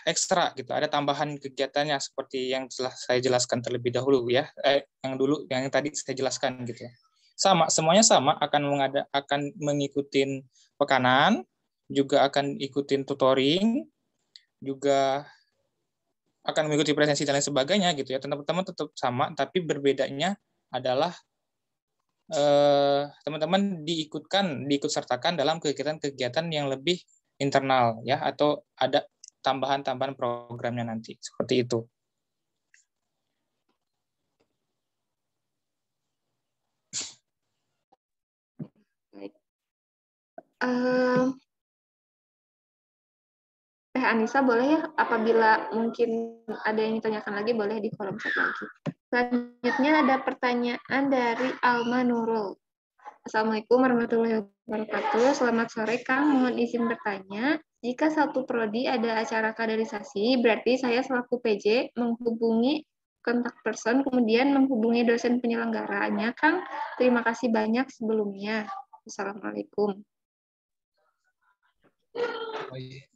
ekstra gitu, ada tambahan kegiatannya seperti yang telah saya jelaskan terlebih dahulu ya, yang tadi saya jelaskan gitu ya. Sama, semuanya sama, akan mengikuti pekanan, juga akan ikutin tutoring, juga akan mengikuti presensi dan lain sebagainya gitu ya. Teman-teman tetap sama, tapi berbedanya adalah teman-teman diikut sertakan dalam kegiatan-kegiatan yang lebih internal ya, atau ada tambahan-tambahan programnya nanti seperti itu. Baik. Teh Anissa boleh ya, apabila mungkin ada yang ditanyakan lagi boleh di kolom chat lagi. Selanjutnya ada pertanyaan dari Alma Nurul. Assalamualaikum warahmatullahi wabarakatuh. Selamat sore Kang, mohon izin bertanya. Jika satu prodi ada acara kaderisasi, berarti saya selaku PJ menghubungi kontak person, kemudian menghubungi dosen penyelenggaranya. Kang, terima kasih banyak sebelumnya. Assalamualaikum. Oh, iya.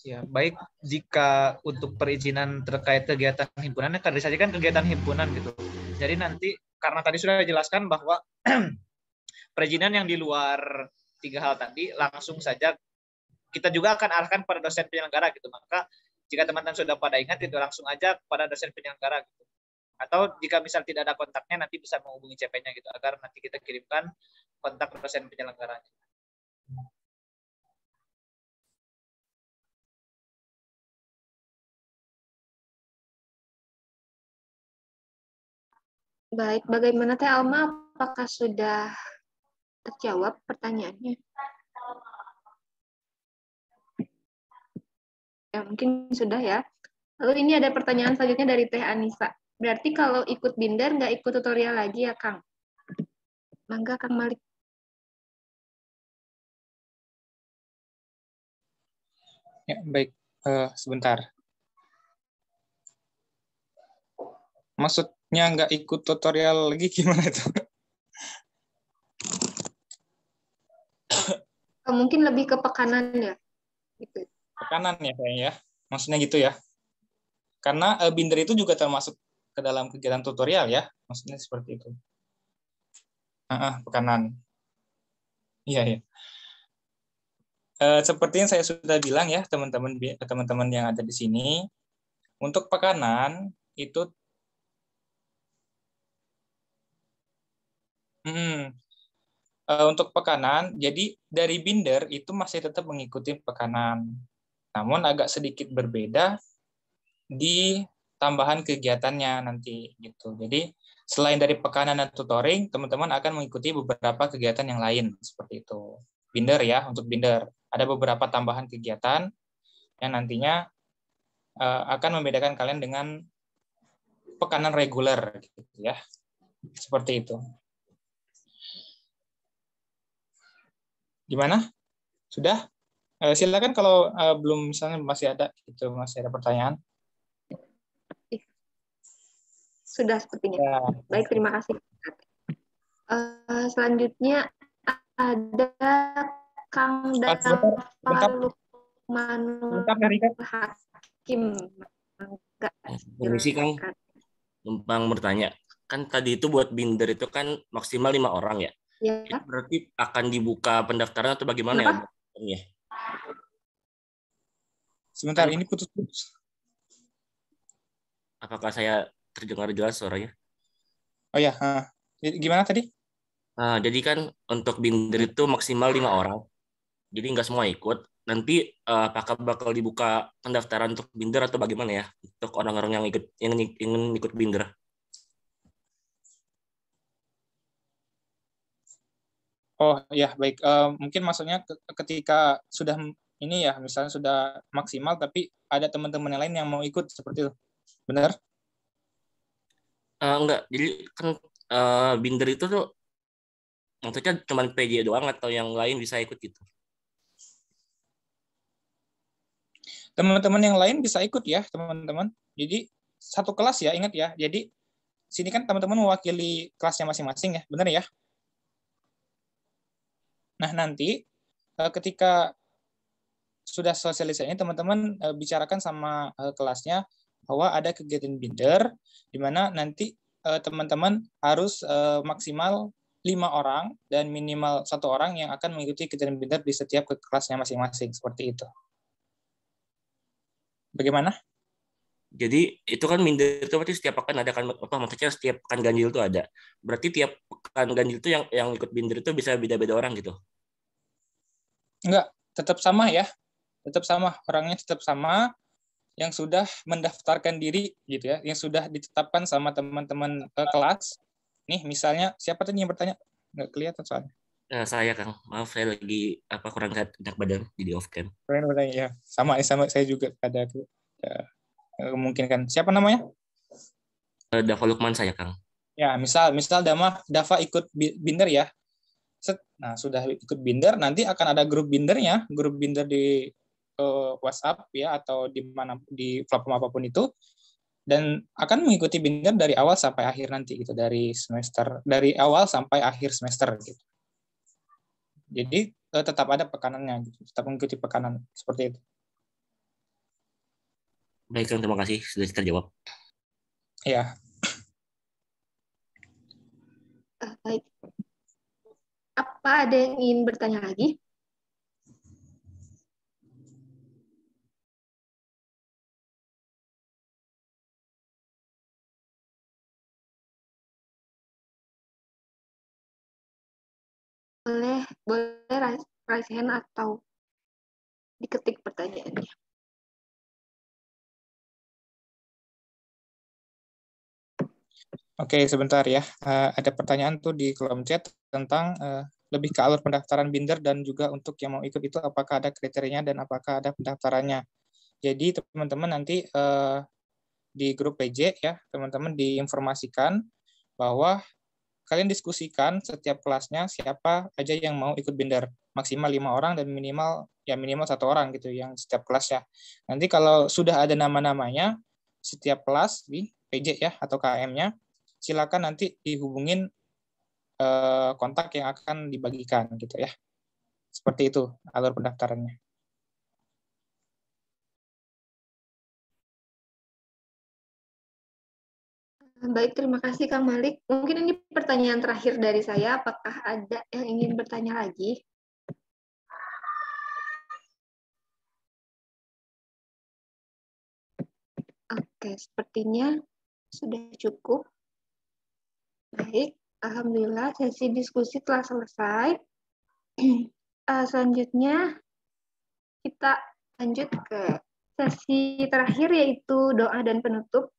Ya, baik, jika untuk perizinan terkait kegiatan himpunannya, kaderisasi kan kegiatan himpunan gitu. Jadi nanti, karena tadi sudah dijelaskan bahwa perizinan yang di luar 3 hal tadi, langsung saja kita juga akan arahkan pada dosen penyelenggara gitu. Maka jika teman-teman sudah pada ingat, itu langsung aja pada dosen penyelenggara gitu. Atau jika misal tidak ada kontaknya, nanti bisa menghubungi CP-nya gitu, agar nanti kita kirimkan kontak dosen penyelenggaranya. Baik, bagaimana Teh Alma? Apakah sudah terjawab pertanyaannya? Ya, mungkin sudah ya. Lalu ini ada pertanyaan selanjutnya dari Teh Anissa. Berarti kalau ikut binder nggak ikut tutorial lagi ya, Kang? Mangga, Kang Malik. Ya, baik. Sebentar. Maksudnya nggak ikut tutorial lagi gimana itu? Mungkin lebih ke pekanan ya. Gitu. Tekanan ya kayaknya ya. Maksudnya gitu ya. Karena binder itu juga termasuk ke dalam kegiatan tutorial ya. Maksudnya seperti itu. Pekanan. Iya, ya. Seperti yang saya sudah bilang ya, teman-teman yang ada di sini, untuk pekanan itu untuk pekanan, jadi dari binder itu masih tetap mengikuti pekanan. Namun agak sedikit berbeda di tambahan kegiatannya nanti gitu. Jadi selain dari pekanan dan tutoring, teman-teman akan mengikuti beberapa kegiatan yang lain seperti itu. Binder ya, untuk binder. Ada beberapa tambahan kegiatan yang nantinya akan membedakan kalian dengan pekanan reguler gitu ya. Seperti itu. Gimana? Sudah? Silakan kalau belum, misalnya masih ada pertanyaan. Sudah sepertinya. Ya. Baik, terima kasih. Selanjutnya ada Kang Dafa Lukmanul Hakim. Permisi Kang, numpang bertanya. Kan tadi itu buat binder itu kan maksimal 5 orang ya? Ya. Itu berarti akan dibuka pendaftaran atau bagaimana ya? Sebentar, ini putus-putus. Apakah saya terdengar jelas suaranya? Oh ya, gimana tadi? Jadi kan untuk binder itu maksimal 5 orang. Jadi nggak semua ikut. Nanti apakah bakal dibuka pendaftaran untuk binder atau bagaimana ya? Untuk orang-orang yang ingin ikut binder. Oh ya, baik. Mungkin maksudnya ketika sudah ini ya, misalnya sudah maksimal, tapi ada teman-teman yang lain yang mau ikut seperti itu. Benar? Enggak. Jadi kan binder itu tuh maksudnya cuma PJ doang atau yang lain bisa ikut gitu? Teman-teman yang lain bisa ikut ya, teman-teman. Jadi satu kelas ya, ingat ya. Jadi sini kan teman-teman mewakili kelasnya masing-masing ya, benar ya? Nah, nanti ketika sudah sosialisasi, teman-teman bicarakan sama kelasnya bahwa ada kegiatan binder, di mana nanti teman-teman harus maksimal 5 orang dan minimal 1 orang yang akan mengikuti kegiatan binder di setiap kelasnya masing-masing, seperti itu. Bagaimana? Jadi itu kan binder itu berarti setiap pekan ada kan apa maksudnya setiap pekan ganjil itu ada. Berarti tiap pekan ganjil itu yang ikut binder itu bisa beda-beda orang gitu. Enggak, tetap sama ya. Tetap sama, orangnya tetap sama yang sudah mendaftarkan diri gitu ya, yang sudah ditetapkan sama teman-teman kelas. Nih, misalnya siapa tadi yang bertanya? Nggak kelihatan soalnya. Saya Kang, maaf saya lagi kurang sehat enak badan jadi off cam. Ya, sama saya juga ada kemungkinan. Siapa namanya? Dafa Lukman saya Kang. Ya, misal Dafa ikut binder ya. Nah, sudah ikut binder, nanti akan ada grup bindernya, grup binder di WhatsApp ya, atau di platform apapun itu, dan akan mengikuti binder dari awal sampai akhir nanti gitu, dari awal sampai akhir semester gitu. Jadi tetap ada pekanannya gitu, tetap mengikuti pekanan seperti itu. Baik Kang, terima kasih sudah terjawab. Ya. Baik. Apa ada yang ingin bertanya lagi? boleh raise hand atau diketik pertanyaannya. Oke, sebentar ya. Ada pertanyaan tuh di kolom chat tentang lebih ke alur pendaftaran binder dan juga untuk yang mau ikut itu apakah ada kriterianya dan apakah ada pendaftarannya. Jadi teman-teman nanti di grup PJ ya, teman-teman diinformasikan bahwa kalian diskusikan setiap kelasnya siapa aja yang mau ikut binder. Maksimal 5 orang dan minimal 1 orang gitu yang setiap kelas ya. Nanti kalau sudah ada nama-namanya setiap kelas di PJ ya atau KM-nya, silakan nanti dihubungin kontak yang akan dibagikan gitu ya. Seperti itu alur pendaftarannya. Baik, terima kasih Kang Malik. Mungkin ini pertanyaan terakhir dari saya. Apakah ada yang ingin bertanya lagi? Oke, sepertinya sudah cukup. Baik, alhamdulillah sesi diskusi telah selesai. Selanjutnya kita lanjut ke sesi terakhir yaitu doa dan penutup.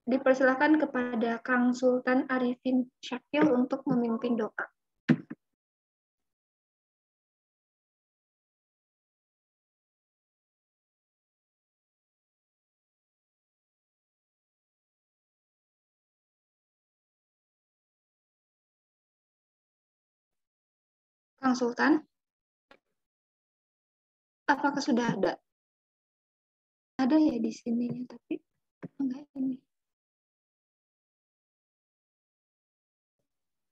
Dipersilakan kepada Kang Sultan Arifin Syakil untuk memimpin doa. Kang Sultan, apakah sudah ada? Ada ya di sini, tapi enggak ini.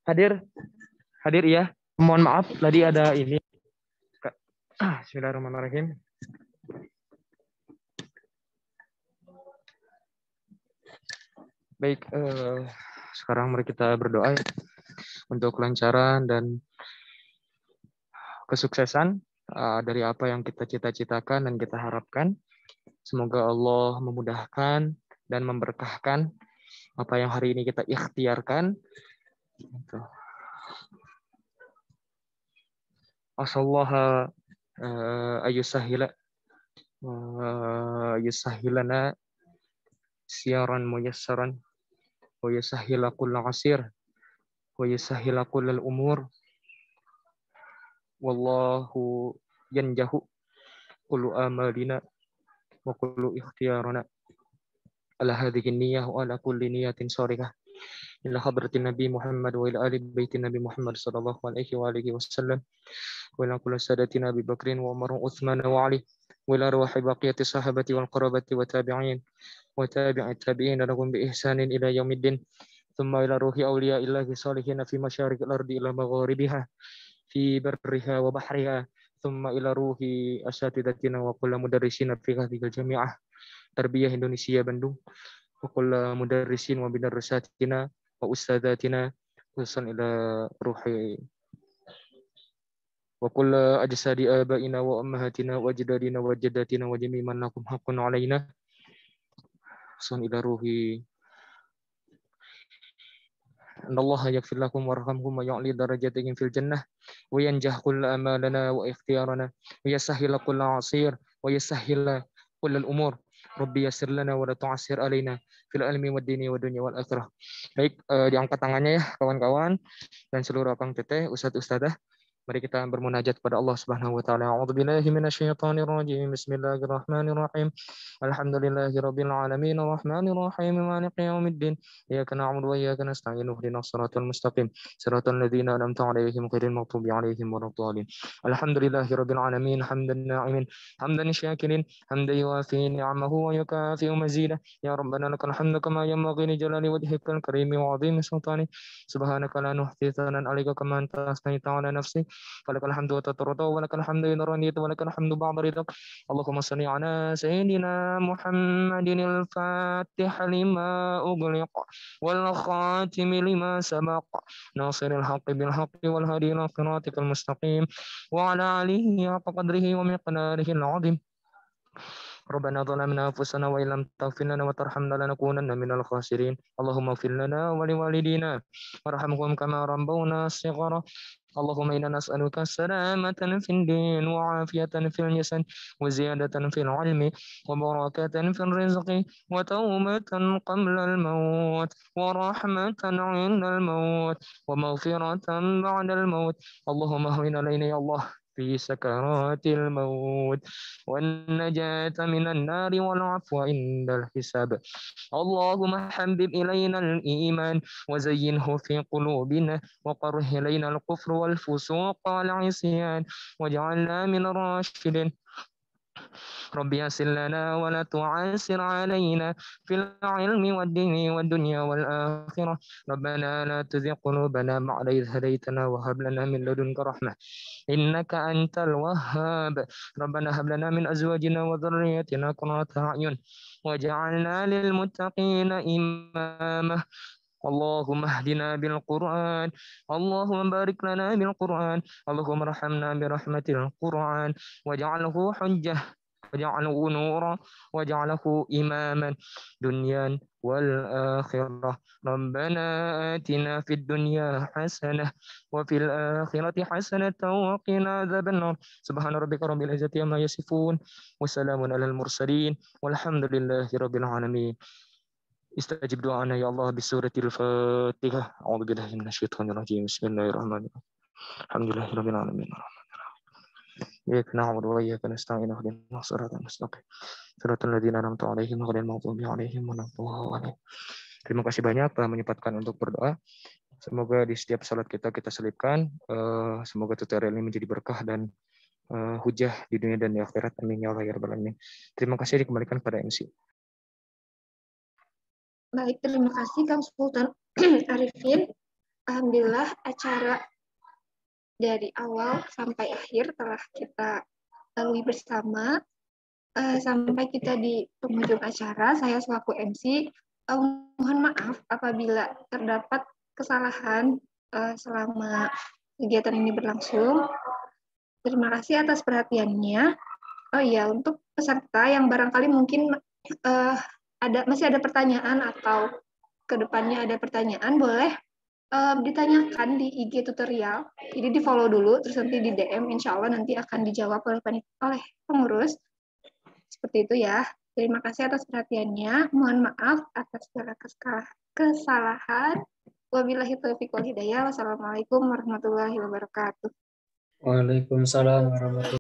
Hadir ya. Mohon maaf, tadi ada ini. Bismillahirrahmanirrahim. Baik, sekarang mari kita berdoa ya, untuk kelancaran dan kesuksesan dari apa yang kita cita-citakan dan kita harapkan. Semoga Allah memudahkan dan memberkahkan apa yang hari ini kita ikhtiarkan. Asallahu ayusahilana siaran muyassaran wa yusahhila kulla asir wa yusahhila kullal umur wallahu yanjahu kullu amalina wa kullu ikhtiyarana ala hadhihi niyyah wa ala kulli niyatin sharihah ila hadratin nabi Muhammad wa ila ali baitin nabi Muhammad sallallahu alaihi wa alihi wasallam wa ila kulli sadatina Abi Bakrin wa Umar wa Uthman wa Ali wa ila arwahi baqiyati sahabati wal qarabati wa tabi'in wa tabi'at tabi'in lahum bi ihsanin ila yaumiddin thumma ila ruhi awliya illahi salihin fi masyariqil ardi ila magharibiha fi barriha wa bahriha thumma ila ruhi asatidatina wa kullu mudarrisina fi hadhil jami'ah Tarbiyah Indonesia Bandung wa kullu mudarrisin wa bidarrisatina wa ustadzatina khususan ila ruhi wa kullu ajsadi abaina wa ummahatina wa ajdadina wa jaddatina wa jami'an lakum haqqun alaina khususan ila ruhi Anallah yaghfir lakum warhamhum wa ya'li darajatihim fil jannah wa yanjah kull amalana wa ikhtiyarana wa yasahhil kull 'asir wa yasahhil kull al-umur Rabbi yassir lana wa la tu'assir alaina fil ilmi wad dini wad dunya wal akhirah. Baik, diangkat tangannya ya kawan-kawan dan seluruh akang teteh, ustadz-ustadzah. Mari kita bermunajat kepada Allah Subhanahu wa taala. A'udzubillahi minasyaitonir rajim. Bismillahirrahmanirrahim. Alhamdulillahirabbil alamin arrahmanir rahim maliki yaumiddin. Iyyaka na'budu wa iyyaka nasta'in. Ihdinas siratal mustaqim. Siratal ladzina an'amta 'alaihim ghairil maghdubi 'alaihim waladdallin. Alhamdulillahirabbil alamin hamdan na'imin hamdan syakirin hamdan yuwafi ni'amahu wa yukafi'u mazidah. Ya Rabbana lakal hamdu kama yanbaghi li jalali wajhikal karim wa 'azimi sultanik. Subhanaka la nuhsi thanan 'alaika kama anta asnaita 'ala nafsi. Walakal hamdu wa tatarada wa lakal hamdu idza ranita wa lakal hamdu ba'da ridak. Allahumma shalli ala sayyidina Muhammadin al-Fatih lima ughliq wal khatim lima sabaq nasiril haqqi bil haqqi wal hadi ila siratikal mustaqim wa ala alihi haqqa qadrihi wa miqdarihi al-'azim. ربنا ظلمنا أنفسنا وإن لم تغفر لنا وترحمنا لنكونن من الخاسرين اللهم اغفر لنا ولوالدينا وارحمهم كما ربونا صغارا اللهم إنا نسألك سلامة في الدين وعافية في الجسد وزيادة في العلم وبركة في الرزق وتوبة قبل الموت ورحمة عند الموت ومغفرة بعد الموت اللهم اهون علينا يا الله في سكرات الموت والنجاة من النار والعفو عند الحساب اللهم حبب إلينا الإيمان وزينه في قلوبنا وقره إلينا الكفر والفسوق والعصيان واجعلنا من الراشدين رب يسر لنا ولا تعسر علينا في العلم والدين والدنيا والآخرة ربنا لا تزغ قلوبنا بعد إذ هديتنا وهب لنا من لدنك رحمة إنك أنت الوهاب ربنا هب لنا من أزواجنا وذريتنا قرة أعين واجعلنا للمتقين إماما اللهم اهدنا بالقرآن اللهم بارك لنا بالقرآن اللهم ارحمنا برحمة القرآن واجعله حجة واجعله نورا واجعله إماما دنيا والآخرة ربنا آتنا في الدنيا حسنة وفي الآخرة حسنة وقنا عذاب النار سبحان ربك رب العزة عما يصفون وسلام على المرسلين والحمد لله رب العالمين استجب دعانا يا الله بسورة الفاتحة أعوذ بالله من الشيطان الرجيم بسم الله الرحمن الرحيم الحمد لله رب العالمين إياك نعبد وإياك نستعين اهدنا الصراط المستقيم صراط الذين أنعمت عليهم غير المغضوب عليهم ولا الضالين. Terima kasih banyak telah menyempatkan untuk berdoa. Semoga di setiap salat kita selipkan. Semoga tutorial ini menjadi berkah dan hujah di dunia dan di akhirat. Amin ya Allah ya rabbal alamin. Terima kasih, dikembalikan pada MC. Baik, terima kasih Kang Sultan Arifin. Alhamdulillah acara dari awal sampai akhir telah kita lalui bersama. Sampai kita di penghujung acara, saya selaku MC mohon maaf apabila terdapat kesalahan selama kegiatan ini berlangsung. Terima kasih atas perhatiannya. Oh iya, untuk peserta yang barangkali mungkin masih ada pertanyaan atau kedepannya ada pertanyaan, boleh ditanyakan di IG tutorial. Jadi di follow dulu, terus nanti di DM, insya Allah nanti akan dijawab oleh pengurus. Seperti itu ya. Terima kasih atas perhatiannya. Mohon maaf atas segala kesalahan. Wabillahi taufiq wal hidayah. Wassalamualaikum warahmatullahi wabarakatuh. Waalaikumsalam warahmatullahi wabarakatuh.